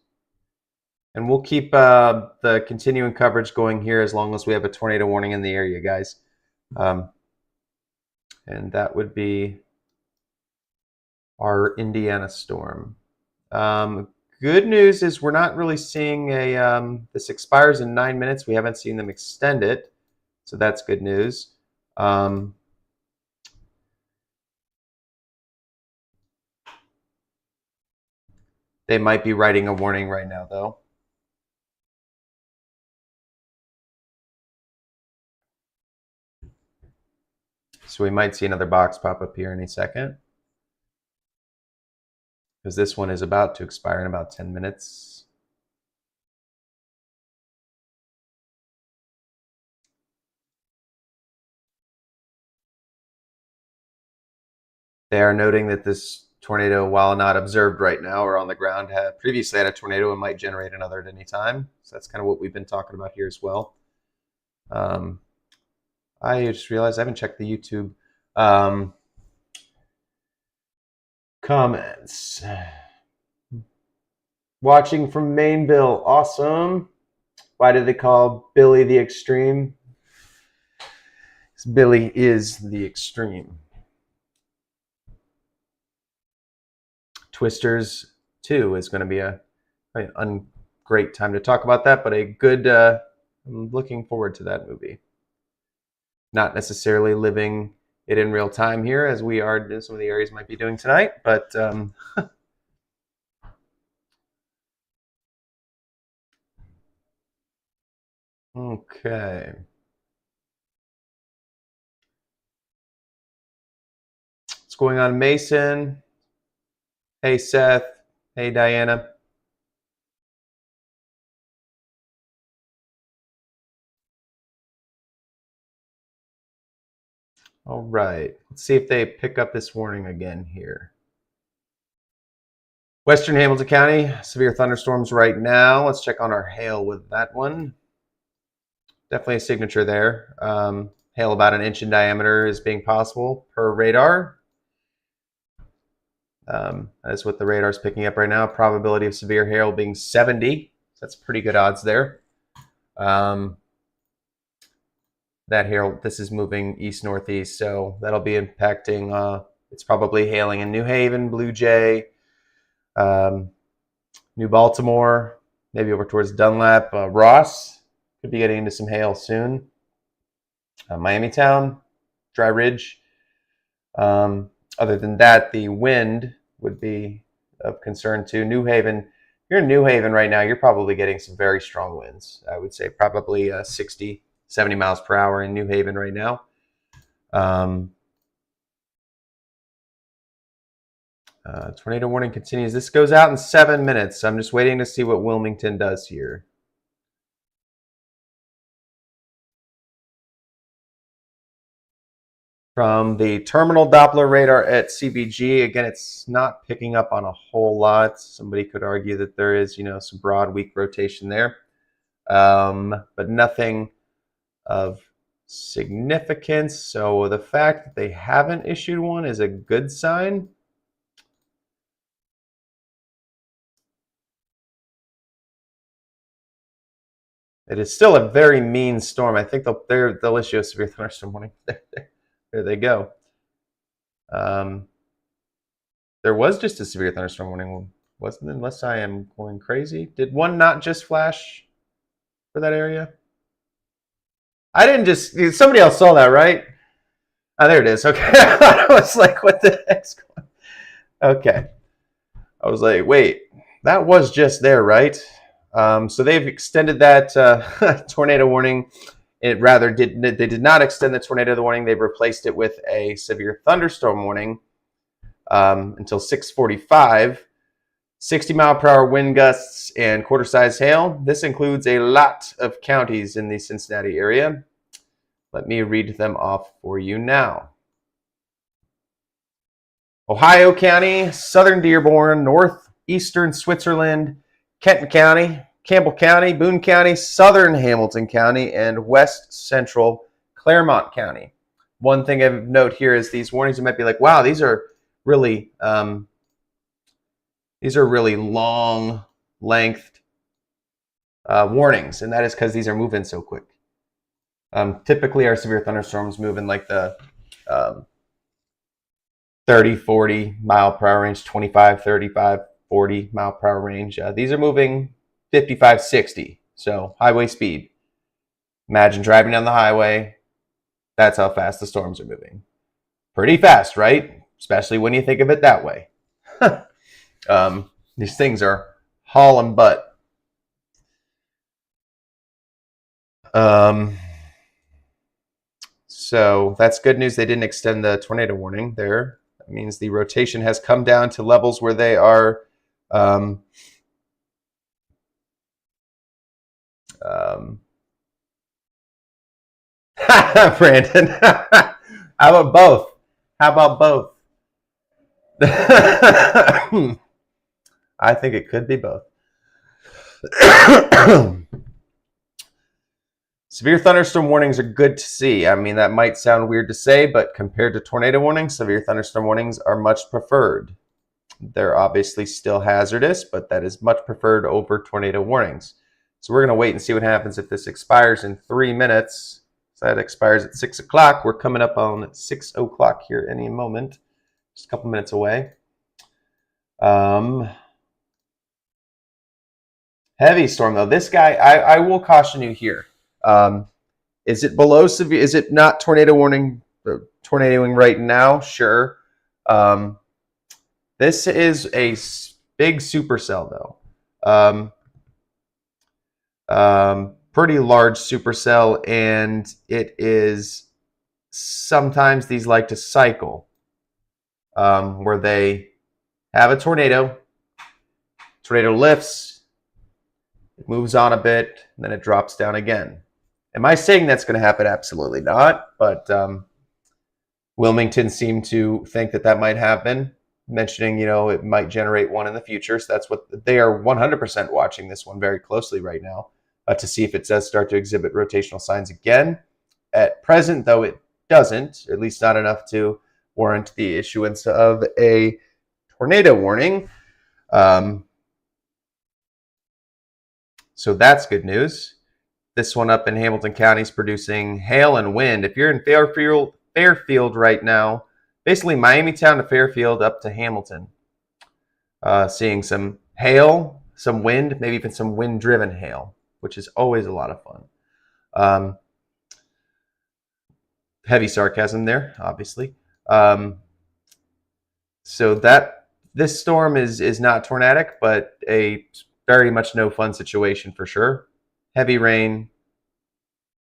And we'll keep the continuing coverage going here as long as we have a tornado warning in the area, guys. And that would be our Indiana storm. Good news is we're not really seeing this expires in 9 minutes. We haven't seen them extend it. So that's good news. They might be writing a warning right now, though. So we might see another box pop up here any second, because this one is about to expire in about 10 minutes. They are noting that this tornado, while not observed right now or on the ground, had previously had a tornado and might generate another at any time. So that's kind of what we've been talking about here as well. I just realized I haven't checked the YouTube comments. Watching from Mainville, awesome. Why do they call Billy the Extreme? Because Billy is the extreme. Twisters 2 is going to be a great time to talk about that, but a good, I'm looking forward to that movie. Not necessarily living it in real time here, as we are in some of the areas might be doing tonight, but okay. What's going on, Mason? Hey, Seth. Hey, Diana. All right. Let's see if they pick up this warning again here. Western Hamilton County, severe thunderstorms right now. Let's check on our hail with that one. Definitely a signature there. Hail about an inch in diameter is being possible per radar. That's what the radar is picking up right now. Probability of severe hail being 70. So that's pretty good odds there. That hail, this is moving east-northeast, so that'll be impacting, it's probably hailing in New Haven, Blue Jay, New Baltimore, maybe over towards Dunlap. Ross Could be getting into some hail soon. Miamitown, Dry Ridge. Other than that, the wind would be of concern too. New Haven, if you're in New Haven right now, you're probably getting some very strong winds. I would say probably 60, 70 miles per hour in New Haven right now. Tornado warning continues. This goes out in 7 minutes. I'm just waiting to see what Wilmington does here. From the terminal Doppler radar at CBG, again, it's not picking up on a whole lot. Somebody could argue that there is, some broad weak rotation there, but nothing of significance. So the fact that they haven't issued one is a good sign. It is still a very mean storm. I think they'll issue a severe thunderstorm warning. There they go. There was just a severe thunderstorm warning, wasn't it? Unless I am going crazy. Did one not just flash for that area? I didn't just... Somebody else saw that, right? Oh, there it is. Okay. I was like, what the heck's going on? Okay. I was like, wait, that was just there, right? So they've extended that tornado warning. They did not extend the tornado warning. They've replaced it with a severe thunderstorm warning until 6:45. 60-mile-per-hour wind gusts and quarter-size hail. This includes a lot of counties in the Cincinnati area. Let me read them off for you now. Ohio County, southern Dearborn, northeastern Switzerland, Kenton County, Campbell County, Boone County, southern Hamilton County, and west central Claremont County. One thing of note here is these warnings. You might be like, wow, these are really long-length warnings, and that is because these are moving so quick. Typically, our severe thunderstorms move in like the 30, 40 mile per hour range, 25, 35, 40 mile per hour range. These are moving 55, 60, so highway speed. Imagine driving down the highway. That's how fast the storms are moving. Pretty fast, right? Especially when you think of it that way. These things are hauling butt. So that's good news. They didn't extend the tornado warning there. That means the rotation has come down to levels where they are Brandon. How about both? I think it could be both. Severe thunderstorm warnings are good to see. I mean, that might sound weird to say, but compared to tornado warnings, severe thunderstorm warnings are much preferred. They're obviously still hazardous, but that is much preferred over tornado warnings. So we're going to wait and see what happens if this expires in 3 minutes. So that expires at 6 o'clock. We're coming up on 6 o'clock here any moment. Just a couple minutes away. Heavy storm, though. This guy, I will caution you here. Is it below severe? Is it not tornado warning, tornadoing right now? Sure. This is a big supercell, though. Pretty large supercell, and it is sometimes these like to cycle, where they have a tornado lifts, it moves on a bit, and then it drops down again. Am I saying that's going to happen? Absolutely not. But Wilmington seemed to think that might happen, mentioning, it might generate one in the future. So that's what they are 100% watching this one very closely right now to see if it does start to exhibit rotational signs again. At present, though, it doesn't, at least not enough to warrant the issuance of a tornado warning. So that's good news. This one up in Hamilton County is producing hail and wind. If you're in Fairfield right now, basically Miamitown to Fairfield up to Hamilton, seeing some hail, some wind, maybe even some wind-driven hail, which is always a lot of fun. Um, heavy sarcasm there, obviously. Um, so this storm is not tornadic, but a very much no fun situation for sure. Heavy rain,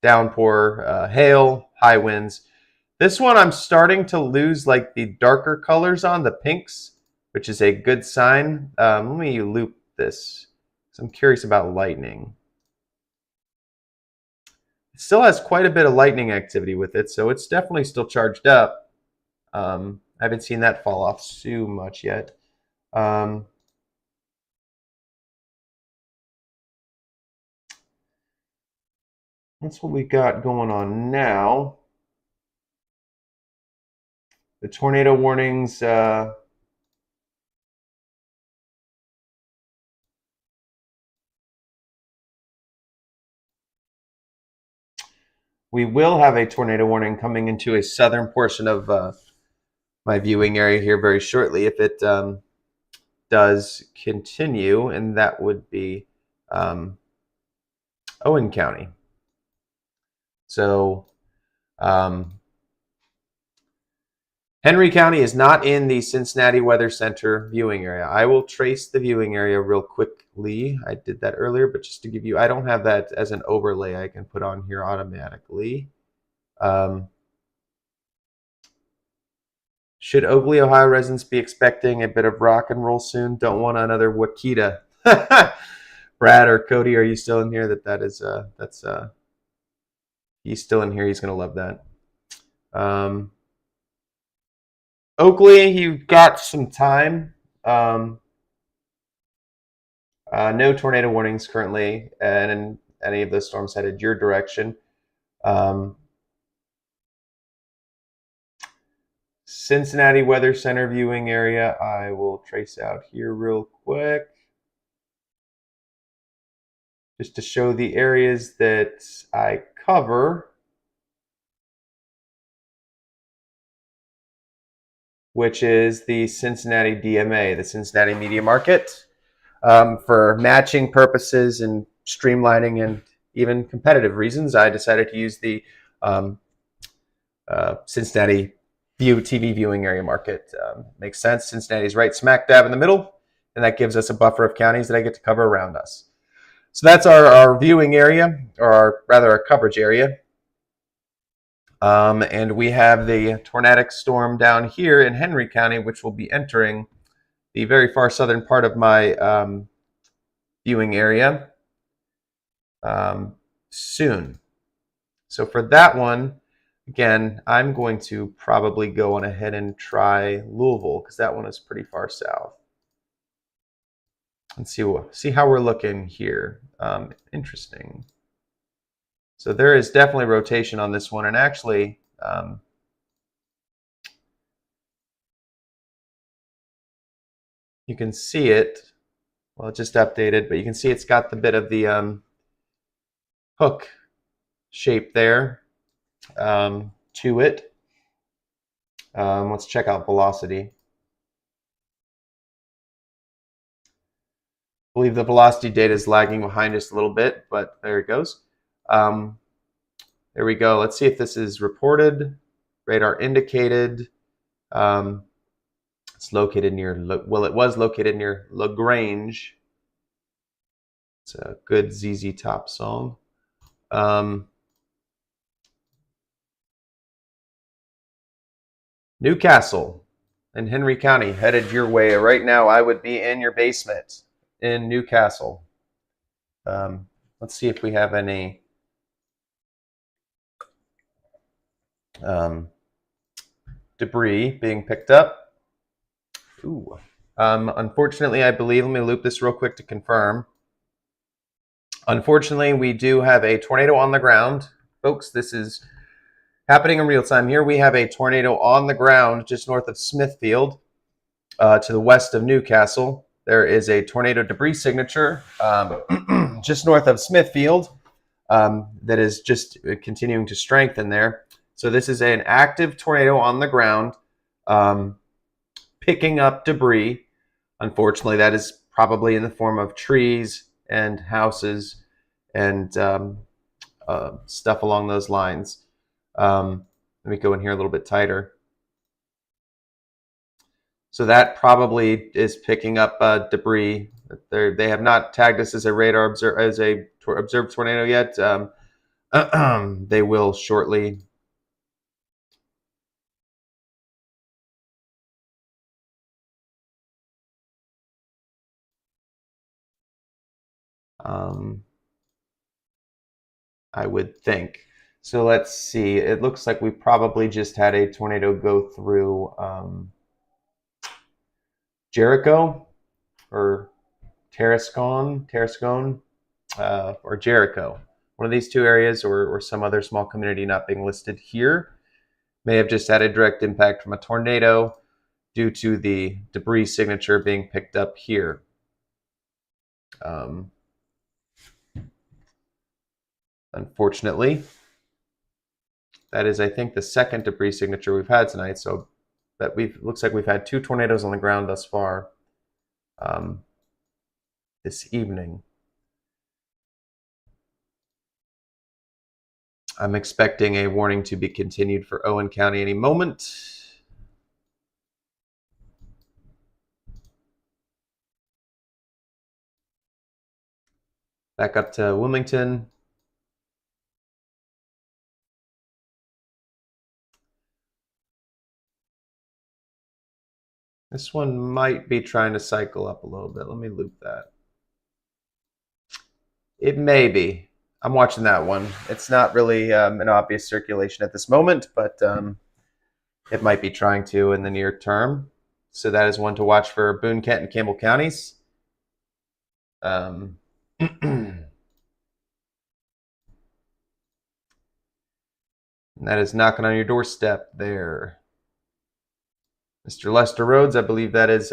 downpour, hail, high winds. This one I'm starting to lose like the darker colors on, the pinks, which is a good sign. Let me loop this. So I'm curious about lightning. It still has quite a bit of lightning activity with it, so it's definitely still charged up. I haven't seen that fall off too much yet. That's what we got going on now. The tornado warnings. We will have a tornado warning coming into a southern portion of my viewing area here very shortly if it does continue, and that would be Owen County. So Henry County is not in the Cincinnati Weather Center viewing area. I will trace the viewing area real quickly. I did that earlier, but just to give you, I don't have that as an overlay I can put on here automatically. Should Oakley, Ohio residents be expecting a bit of rock and roll soon? Don't want another Wakita. Brad or Cody, are you still in here? He's still in here. He's gonna love that. Oakley, you've got some time. No tornado warnings currently, and any of those storms headed your direction. Cincinnati Weather Center viewing area, I will trace out here real quick. Just to show the areas that I cover, which is the Cincinnati DMA, the Cincinnati Media Market. For matching purposes and streamlining and even competitive reasons, I decided to use the Cincinnati TV viewing area market. Makes sense. Cincinnati's right smack dab in the middle, and that gives us a buffer of counties that I get to cover around us. So that's our viewing area, or rather our coverage area. And we have the tornadic storm down here in Henry County, which will be entering the very far southern part of my viewing area soon. So for that one, again, I'm going to probably go on ahead and try Louisville because that one is pretty far south. And see how we're looking here. Interesting. So there is definitely rotation on this one, and actually, you can see it. Well, it just updated, but you can see it's got the bit of the hook shape there to it. Let's check out velocity. I believe the velocity data is lagging behind us a little bit, but there it goes. There we go. Let's see if this is reported. Radar indicated. It's located near, well, it was located near LaGrange. It's a good ZZ Top song. Newcastle in Henry County, headed your way. Right now, I would be in your basement in Newcastle. Let's see if we have any debris being picked up. Ooh. Unfortunately, I believe, let me loop this real quick to confirm. Unfortunately, we do have a tornado on the ground. Folks, this is happening in real time here. We have a tornado on the ground just north of Smithfield to the west of Newcastle. There is a tornado debris signature just north of Smithfield that is just continuing to strengthen there. So this is an active tornado on the ground picking up debris. Unfortunately, that is probably in the form of trees and houses and stuff along those lines. Let me go in here a little bit tighter. So that probably is picking up debris. They have not tagged us as a radar observed tornado yet. They will shortly. I would think. So let's see. It looks like we probably just had a tornado go through Jericho or Tarascon, or Jericho. One of these two areas, or some other small community not being listed here, may have just had a direct impact from a tornado due to the debris signature being picked up here. Unfortunately, that is, I think, the second debris signature we've had tonight. So that looks like we've had 2 tornadoes on the ground thus far this evening. I'm expecting a warning to be continued for Owen County any moment. Back up to Wilmington. This one might be trying to cycle up a little bit. Let me loop that. It may be. I'm watching that one. It's not really an obvious circulation at this moment, but it might be trying to in the near term. So that is one to watch for Boone, Kent, and Campbell counties. And that is knocking on your doorstep there. Mr. Lester Rhodes, I believe that is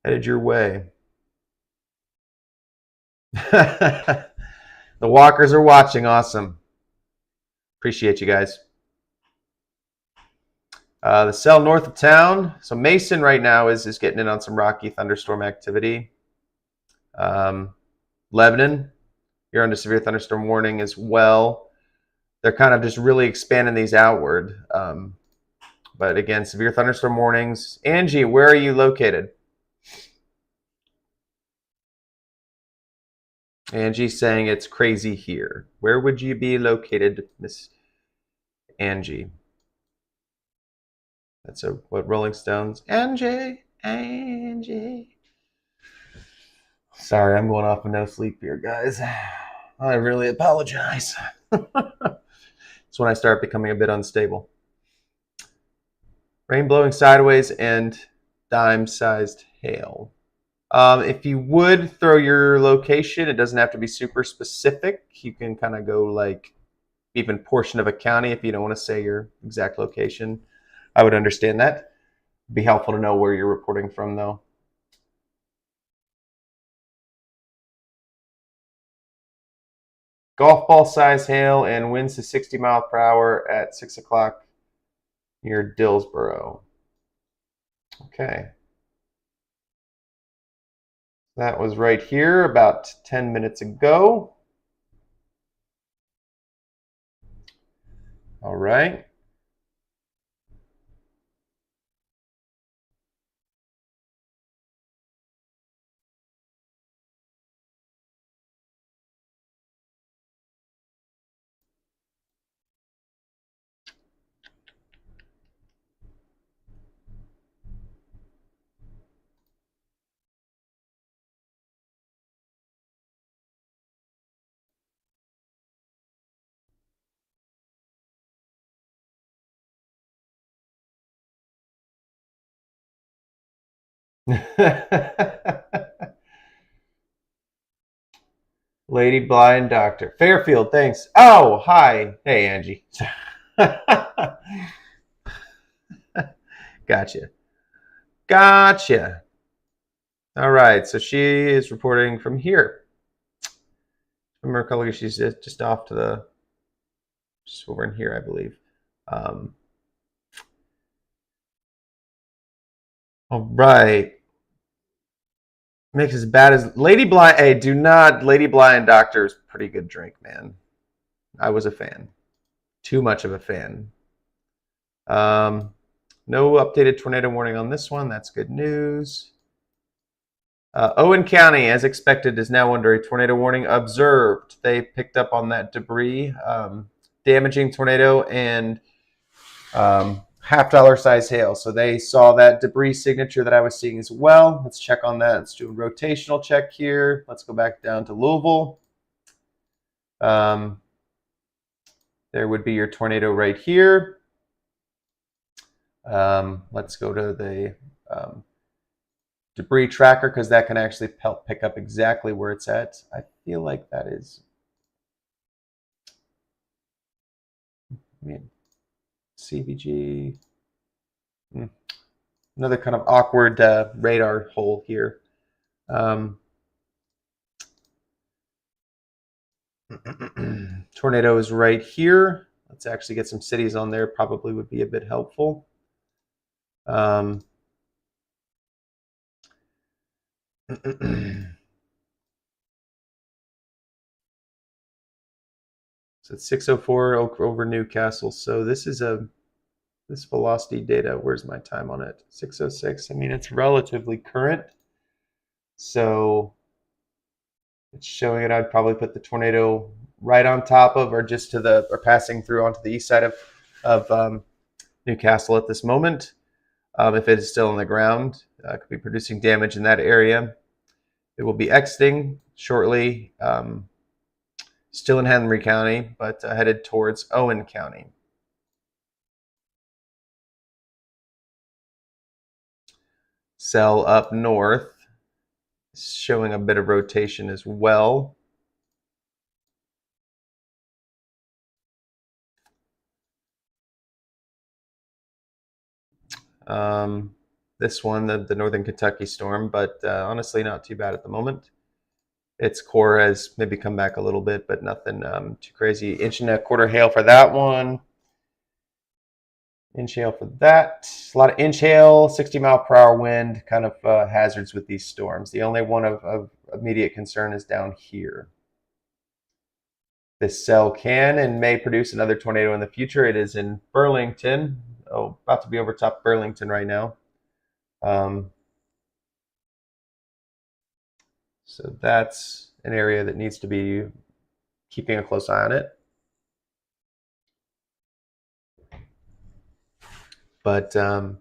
headed your way. The walkers are watching. Awesome. Appreciate you guys. The cell north of town. So Mason right now is getting in on some rocky thunderstorm activity. Lebanon, you're under severe thunderstorm warning as well. They're kind of just really expanding these outward. But again, severe thunderstorm warnings. Angie, where are you located? Angie's saying it's crazy here. Where would you be located, Miss Angie? That's what Rolling Stones. Angie. Sorry, I'm going off of no sleep here, guys. I really apologize. It's when I start becoming a bit unstable. Rain blowing sideways and dime-sized hail. If you would throw your location, it doesn't have to be super specific. You can kind of go like even portion of a county if you don't want to say your exact location. I would understand that. It'd be helpful to know where you're reporting from, though. Golf ball size hail and winds to 60 miles per hour at 6 o'clock near Dillsboro. Okay. That was right here about 10 minutes ago. All right. Lady Blind Doctor. Fairfield, thanks. Oh, hi. Hey, Angie. Gotcha. All right, so she is reporting from here. From her color, she's just off to the, just over in here, I believe. All right. Makes as bad as Lady Blind. Hey, do not. Lady Blind Doctor is pretty good drink, man. I was a fan. Too much of a fan. No updated tornado warning on this one. That's good news. Owen County, as expected, is now under a tornado warning observed. They picked up on that debris, damaging tornado and $50 size hail. So they saw that debris signature that I was seeing as well. Let's check on that. Let's do a rotational check here. Let's go back down to Louisville. There would be your tornado right here. Let's go to the debris tracker because that can actually help pick up exactly where it's at. I feel like that is, CVG. Another kind of awkward radar hole here. Tornado is right here. Let's actually get some cities on there. Probably would be a bit helpful. So it's 604 over Newcastle. So this is this velocity data. Where's my time on it? 606. I mean, it's relatively current. So it's showing it. I'd probably put the tornado right on top of, or just to the, or passing through onto the east side of Newcastle at this moment. If it is still on the ground, could be producing damage in that area. It will be exiting shortly, still in Henry County, but headed towards Owen County. Cell up north, showing a bit of rotation as well. This one, the Northern Kentucky storm, but honestly not too bad at the moment. Its core has maybe come back a little bit, but nothing too crazy. 1.25 inch hail for that one. Inch hail for that. A lot of inch hail, 60-mile-per-hour wind, kind of hazards with these storms. The only one of immediate concern is down here. This cell can and may produce another tornado in the future. It is in Burlington. Oh, about to be over top Burlington right now. So that's an area that needs to be keeping a close eye on it. But that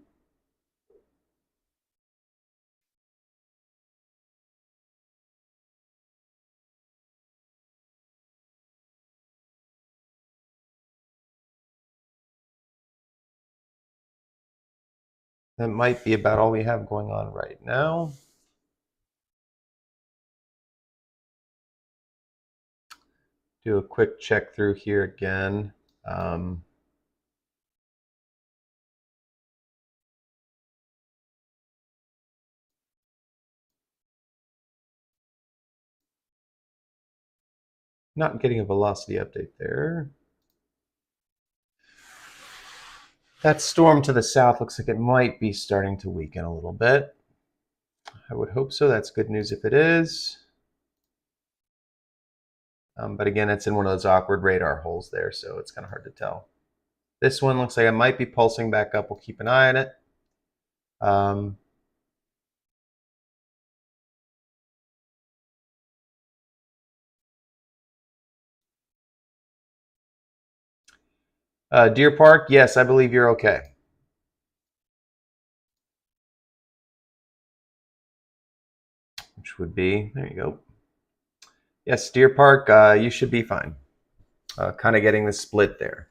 might be about all we have going on right now. Do a quick check through here again. Not getting a velocity update there. That storm to the south looks like it might be starting to weaken a little bit. I would hope so. That's good news if it is. But again, it's in one of those awkward radar holes there, so it's kind of hard to tell. This one looks like it might be pulsing back up. We'll keep an eye on it. Deer Park, yes, I believe you're okay. Which would be, there you go. Yes, Deer Park, you should be fine. Kind of getting the split there.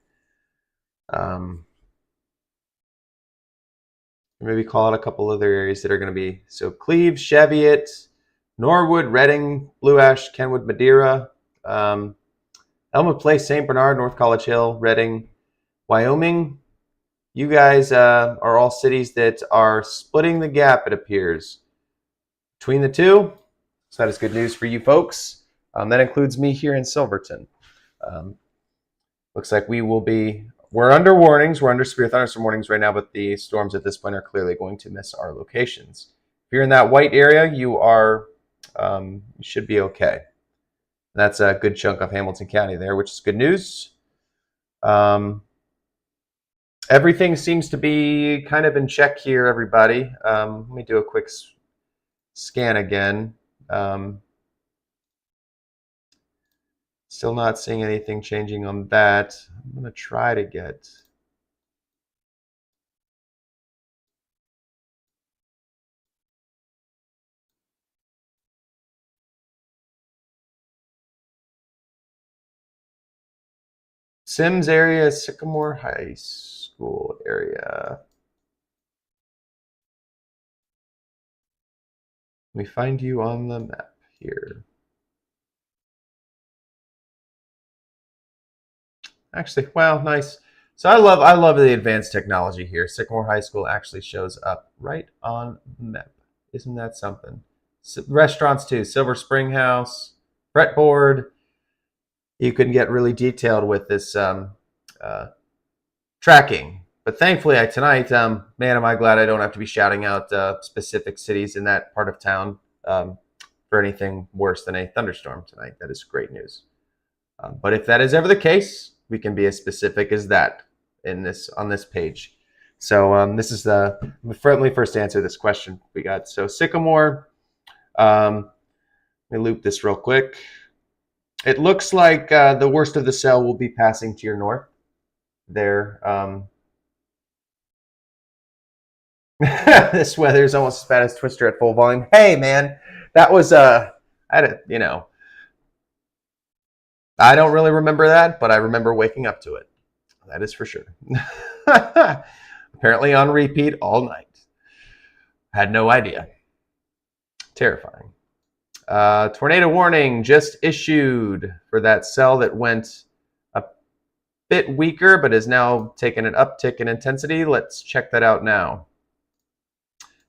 Maybe call out a couple other areas that are going to be, so Cleves, Cheviot, Norwood, Reading, Blue Ash, Kenwood, Madeira, Elma Place, St. Bernard, North College Hill, Reading, Wyoming. You guys are all cities that are splitting the gap, it appears, between the two. So that is good news for you folks. That includes me here in Silverton. Looks like we're under warnings. We're under severe thunderstorm warnings right now, but the storms at this point are clearly going to miss our locations. If you're in that white area, you should be okay. That's a good chunk of Hamilton County there, which is good news. Everything seems to be kind of in check here, everybody. Let me do a quick scan again. Still not seeing anything changing on that. I'm going to try to get... Sims area, Sycamore High School area. Let me find you on the map here. Actually, wow, nice. So I love the advanced technology here. Sycamore High School actually shows up right on the map. Isn't that something? Restaurants too. Silver Spring House, fretboard. You can get really detailed with this tracking. But thankfully, tonight, man, am I glad I don't have to be shouting out specific cities in that part of town for anything worse than a thunderstorm tonight. That is great news. But if that is ever the case, we can be as specific as that on this page. So this is let me first answer this question we got. So Sycamore, let me loop this real quick. It looks like the worst of the cell will be passing to your north there. This weather is almost as bad as Twister at full volume. Hey, man, that was I don't really remember that, but I remember waking up to it. That is for sure. Apparently on repeat all night. Had no idea. Terrifying. Tornado warning just issued for that cell that went a bit weaker, but is now taking an uptick in intensity. Let's check that out now.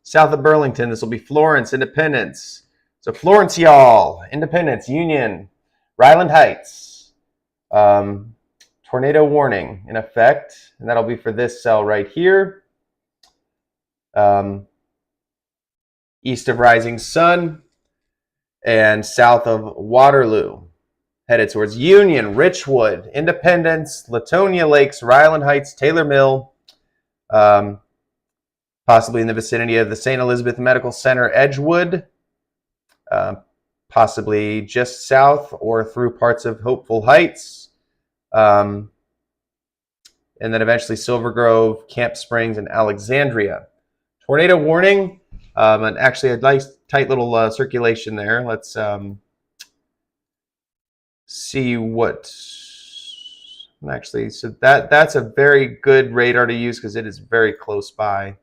South of Burlington, this will be Florence, Independence. So Florence, y'all, Independence, Union, Ryland Heights. Tornado warning in effect, and that'll be for this cell right here. East of Rising Sun and south of Waterloo, headed towards Union, Richwood, Independence, Latonia Lakes, Ryland Heights, Taylor Mill, possibly in the vicinity of the St. Elizabeth Medical Center, Edgewood, possibly just south or through parts of Hopeful Heights, and then eventually Silver Grove, Camp Springs, and Alexandria. Tornado warning, and actually a nice tight little circulation there. Let's see what... Actually, so that's a very good radar to use because it is very close by.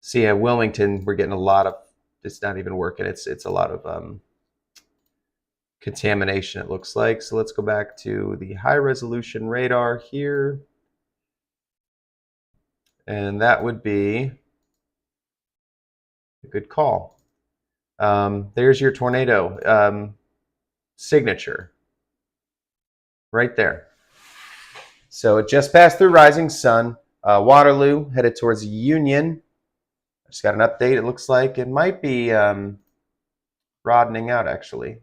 See, at Wilmington, we're getting a lot of... It's not even working. It's a lot of contamination, it looks like. So let's go back to the high resolution radar here. And that would be a good call. There's your tornado signature right there. So it just passed through Rising Sun. Waterloo, headed towards Union. I just got an update. It looks like it might be broadening out, actually.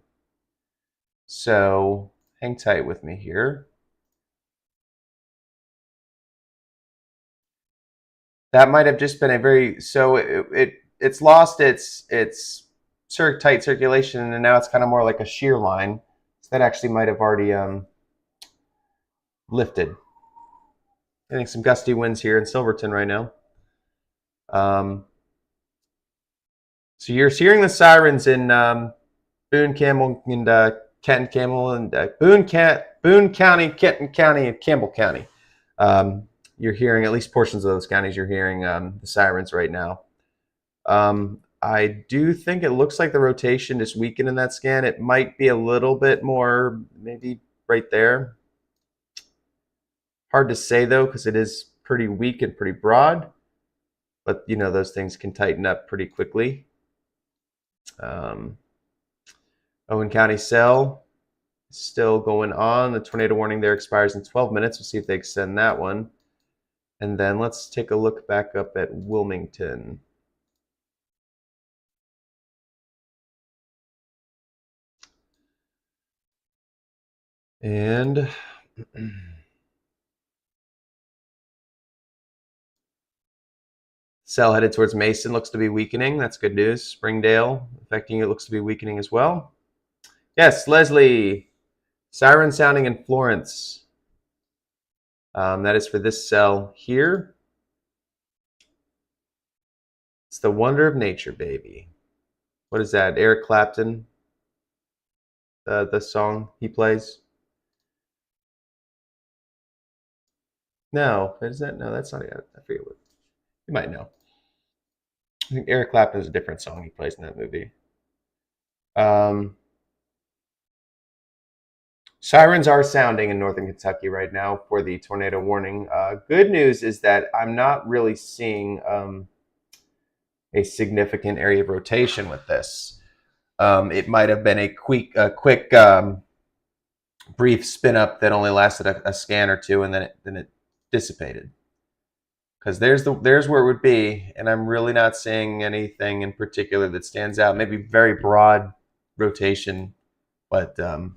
So hang tight with me here. That might have just been a very... So it's lost its tight circulation, and now it's kind of more like a shear line. So that actually might have already lifted. Getting some gusty winds here in Silverton right now. So you're hearing the sirens in Boone, Campbell, and Kenton, Campbell, and Boone County, Kenton County, and Campbell County. You're hearing at least portions of those counties. You're hearing the sirens right now. I do think it looks like the rotation is weakened in that scan. It might be a little bit more, maybe right there. Hard to say though, because it is pretty weak and pretty broad. But you know, those things can tighten up pretty quickly. Owen County cell still going on. The tornado warning there expires in 12 minutes. We'll see if they extend that one. And then let's take a look back up at Wilmington. And cell headed towards Mason looks to be weakening. That's good news. Springdale affecting it looks to be weakening as well. Yes, Leslie. Siren sounding in Florence. That is for this cell here. It's the wonder of nature, baby. What is that? Eric Clapton. The song he plays. No, is that? No, that's not it. I forget what. You might know. I think Eric Clapton is a different song he plays in that movie. Sirens are sounding in northern Kentucky right now for the tornado warning. Good news is that I'm not really seeing a significant area of rotation with this. It might have been a quick brief spin up that only lasted a scan or two, and then it dissipated. Because there's where it would be, and I'm really not seeing anything in particular that stands out. Maybe very broad rotation, but a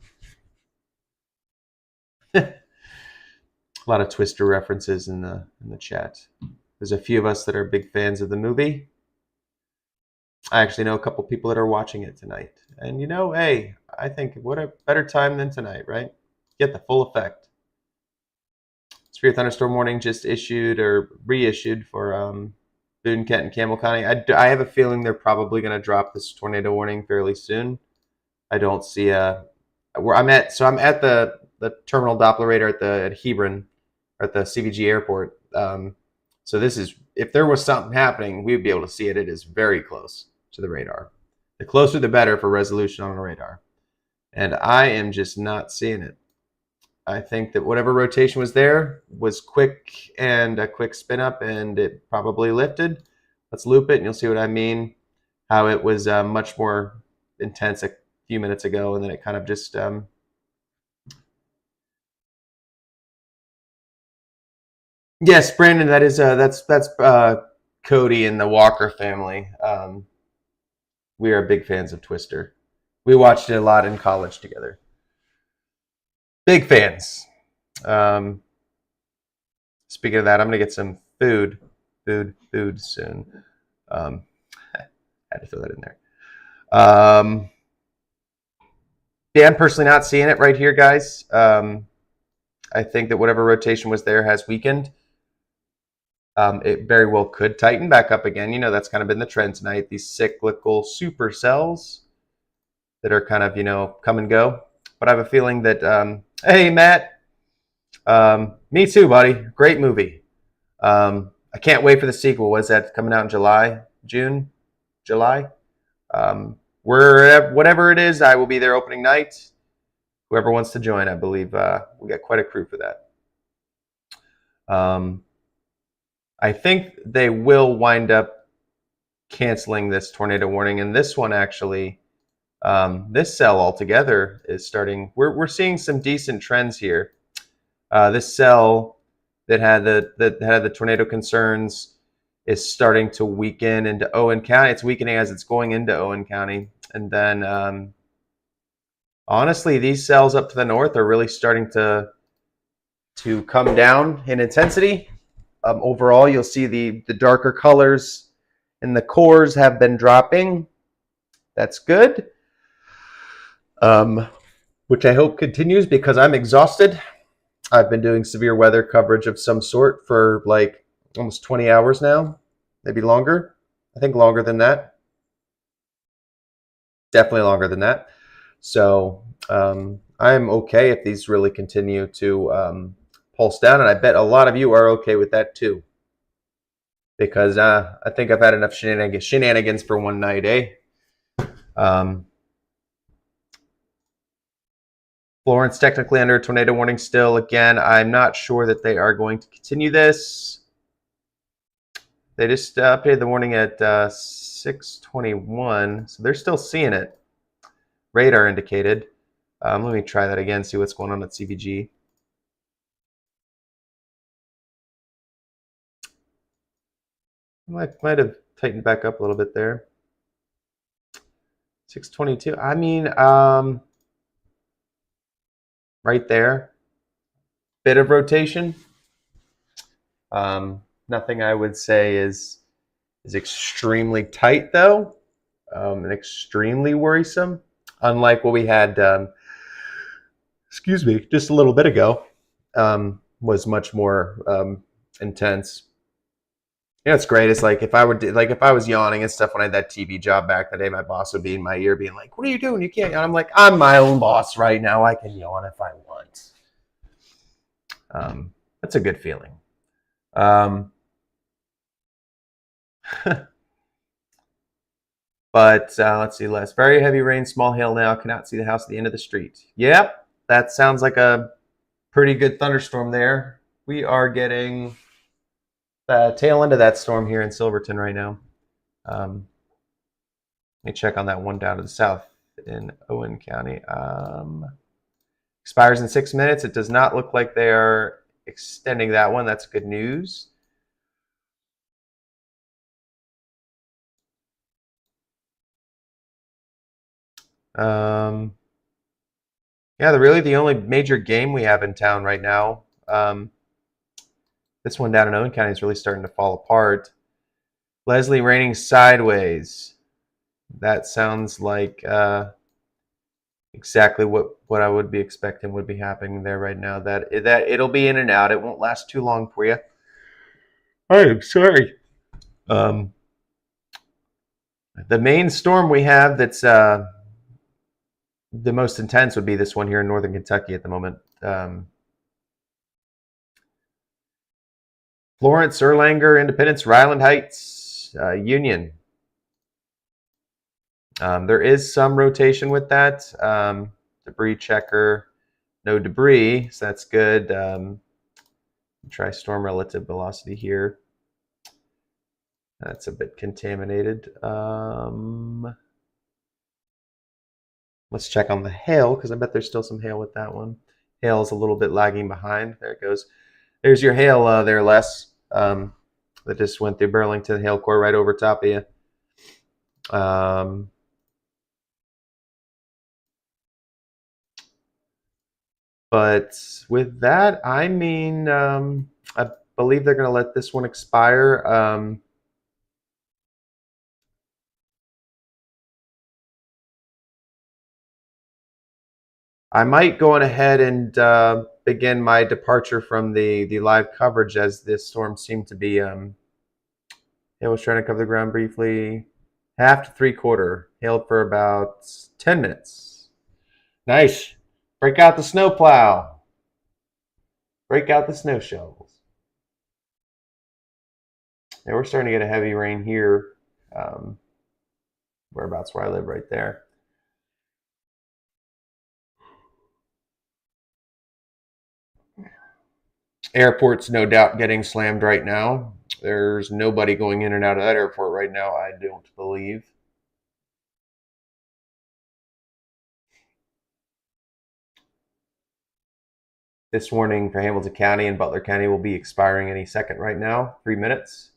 lot of Twister references in the chat. There's a few of us that are big fans of the movie. I actually know a couple people that are watching it tonight, and hey, I think what a better time than tonight, right? Get the full effect. Severe thunderstorm warning just issued or reissued for Boone, Kent, and Campbell County. I have a feeling they're probably going to drop this tornado warning fairly soon. I don't see where I'm at. So I'm at the terminal Doppler radar at Hebron, or at the CVG airport. So this is, if there was something happening, we would be able to see it. It is very close to the radar. The closer, the better for resolution on a radar. And I am just not seeing it. I think that whatever rotation was there was quick and a quick spin up, and it probably lifted. Let's loop it, and you'll see what I mean. How it was much more intense a few minutes ago, and then it kind of just yes, Brandon, that is that's Cody and the Walker family. We are big fans of Twister. We watched it a lot in college together. Big fans. Speaking of that, I'm gonna get some food soon. Had to throw that in there. Yeah, I'm personally not seeing it right here, guys. I think that whatever rotation was there has weakened. It very well could tighten back up again. That's kind of been the trend tonight. These cyclical supercells that are kind of, come and go. But I have a feeling that, hey, Matt, me too, buddy. Great movie. I can't wait for the sequel. Was that coming out in July? Whatever it is, I will be there opening night. Whoever wants to join, I believe we got quite a crew for that. I think they will wind up canceling this tornado warning, and this one actually, this cell altogether is starting. We're seeing some decent trends here. This cell that had the tornado concerns is starting to weaken into Owen County. It's weakening as it's going into Owen County, and then honestly, these cells up to the north are really starting to come down in intensity. Overall, you'll see the darker colors in the cores have been dropping. That's good, which I hope continues because I'm exhausted. I've been doing severe weather coverage of some sort for like almost 20 hours now, maybe longer. I think longer than that. Definitely longer than that. So I'm okay if these really continue to pulse down, and I bet a lot of you are okay with that too, because I think I've had enough shenanigans for one night, eh? Florence technically under a tornado warning still. Again, I'm not sure that they are going to continue this. They just updated the warning at 6:21, so they're still seeing it. Radar indicated. Let me try that again, see what's going on at CVG. Might have tightened back up a little bit there. 622. I mean, right there. Bit of rotation. Nothing I would say is extremely tight though, and extremely worrisome. Unlike what we had, excuse me, just a little bit ago, was much more intense. You know, it's great. It's like if I was yawning and stuff when I had that TV job back that day, my boss would be in my ear being like, "What are you doing? You can't yawn." I'm like, "I'm my own boss right now. I can yawn if I want." That's a good feeling. But let's see, less. Very heavy rain, small hail now. Cannot see the house at the end of the street. Yep, that sounds like a pretty good thunderstorm there. We are getting the tail end of that storm here in Silverton right now. Let me check on that one down to the south in Owen County. Expires in 6 minutes. It does not look like they are extending that one. That's good news. Yeah, really the only major game we have in town right now. This one down in Owen County is really starting to fall apart. Leslie raining sideways. That sounds like exactly what I would be expecting would be happening there right now. That it'll be in and out. It won't last too long for you. I am sorry. The main storm we have that's the most intense would be this one here in northern Kentucky at the moment. Florence, Erlanger, Independence, Ryland Heights, Union. There is some rotation with that. Debris checker, no debris, so that's good. Try storm relative velocity here. That's a bit contaminated. Let's check on the hail, because I bet there's still some hail with that one. Hail is a little bit lagging behind. There it goes. There's your hail there, Les. That just went through Burlington, hail core right over top of you. But with that, I mean, I believe they're going to let this one expire. I might go on ahead and begin my departure from the live coverage, as this storm seemed to be. It was trying to cover the ground briefly. Half to three-quarter. Hailed for about 10 minutes. Nice. Break out the snow plow. Break out the snow shovels. Yeah, we're starting to get a heavy rain here. Whereabouts where I live right there. Airport's no doubt getting slammed right now. There's nobody going in and out of that airport right now, I don't believe. This warning for Hamilton County and Butler County will be expiring any second right now, 3 minutes.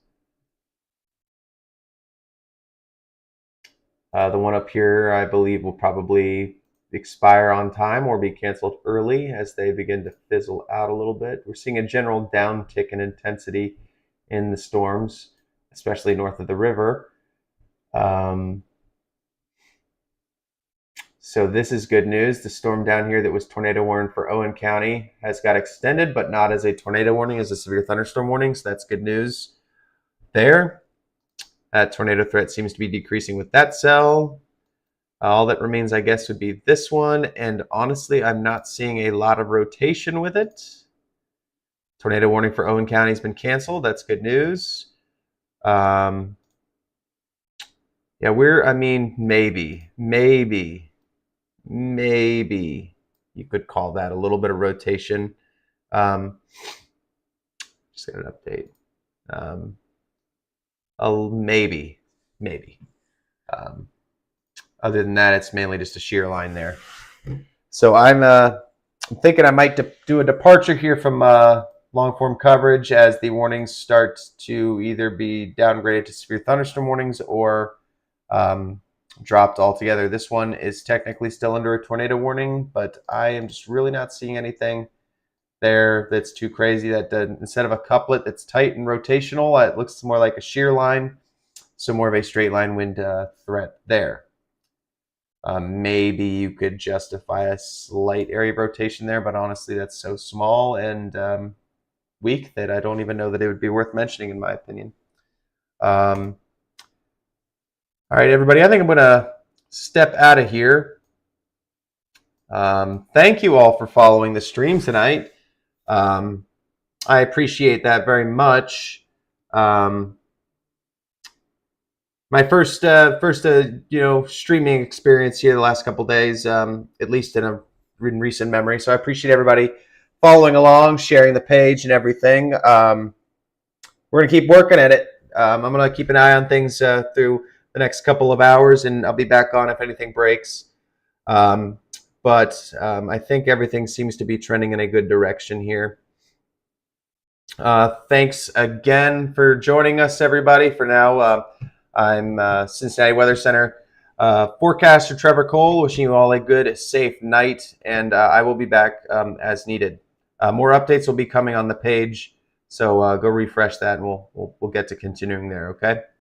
The one up here, I believe, will probably expire on time or be canceled early as they begin to fizzle out a little bit. We're seeing a general downtick in intensity in the storms, especially north of the river. So this is good news. The storm down here that was tornado warned for Owen County has got extended, but not as a tornado warning, as a severe thunderstorm warning. So that's good news there. That tornado threat seems to be decreasing with that cell. All that remains, I guess, would be this one. And honestly, I'm not seeing a lot of rotation with it. Tornado warning for Owen County has been canceled. That's good news. Yeah, I mean, maybe you could call that a little bit of rotation. Just got an update. Maybe. Other than that, it's mainly just a shear line there. So I'm thinking I might do a departure here from long form coverage as the warnings start to either be downgraded to severe thunderstorm warnings or dropped altogether. This one is technically still under a tornado warning, but I am just really not seeing anything there that's too crazy. That instead of a couplet that's tight and rotational, it looks more like a shear line, so more of a straight line wind threat there. Maybe you could justify a slight area of rotation there, but honestly, that's so small and weak that I don't even know that it would be worth mentioning, in my opinion. All right, everybody, I think I'm going to step out of here. Thank you all for following the stream tonight. I appreciate that very much. My first streaming experience here the last couple days, at least in recent memory. So I appreciate everybody following along, sharing the page and everything. We're gonna keep working at it. I'm gonna keep an eye on things through the next couple of hours, and I'll be back on if anything breaks. But I think everything seems to be trending in a good direction here. Thanks again for joining us, everybody. For now, I'm Cincinnati Weather Center forecaster Trevor Cole, wishing you all a good, safe night, and I will be back as needed. More updates will be coming on the page, so go refresh that, and we'll get to continuing there. Okay.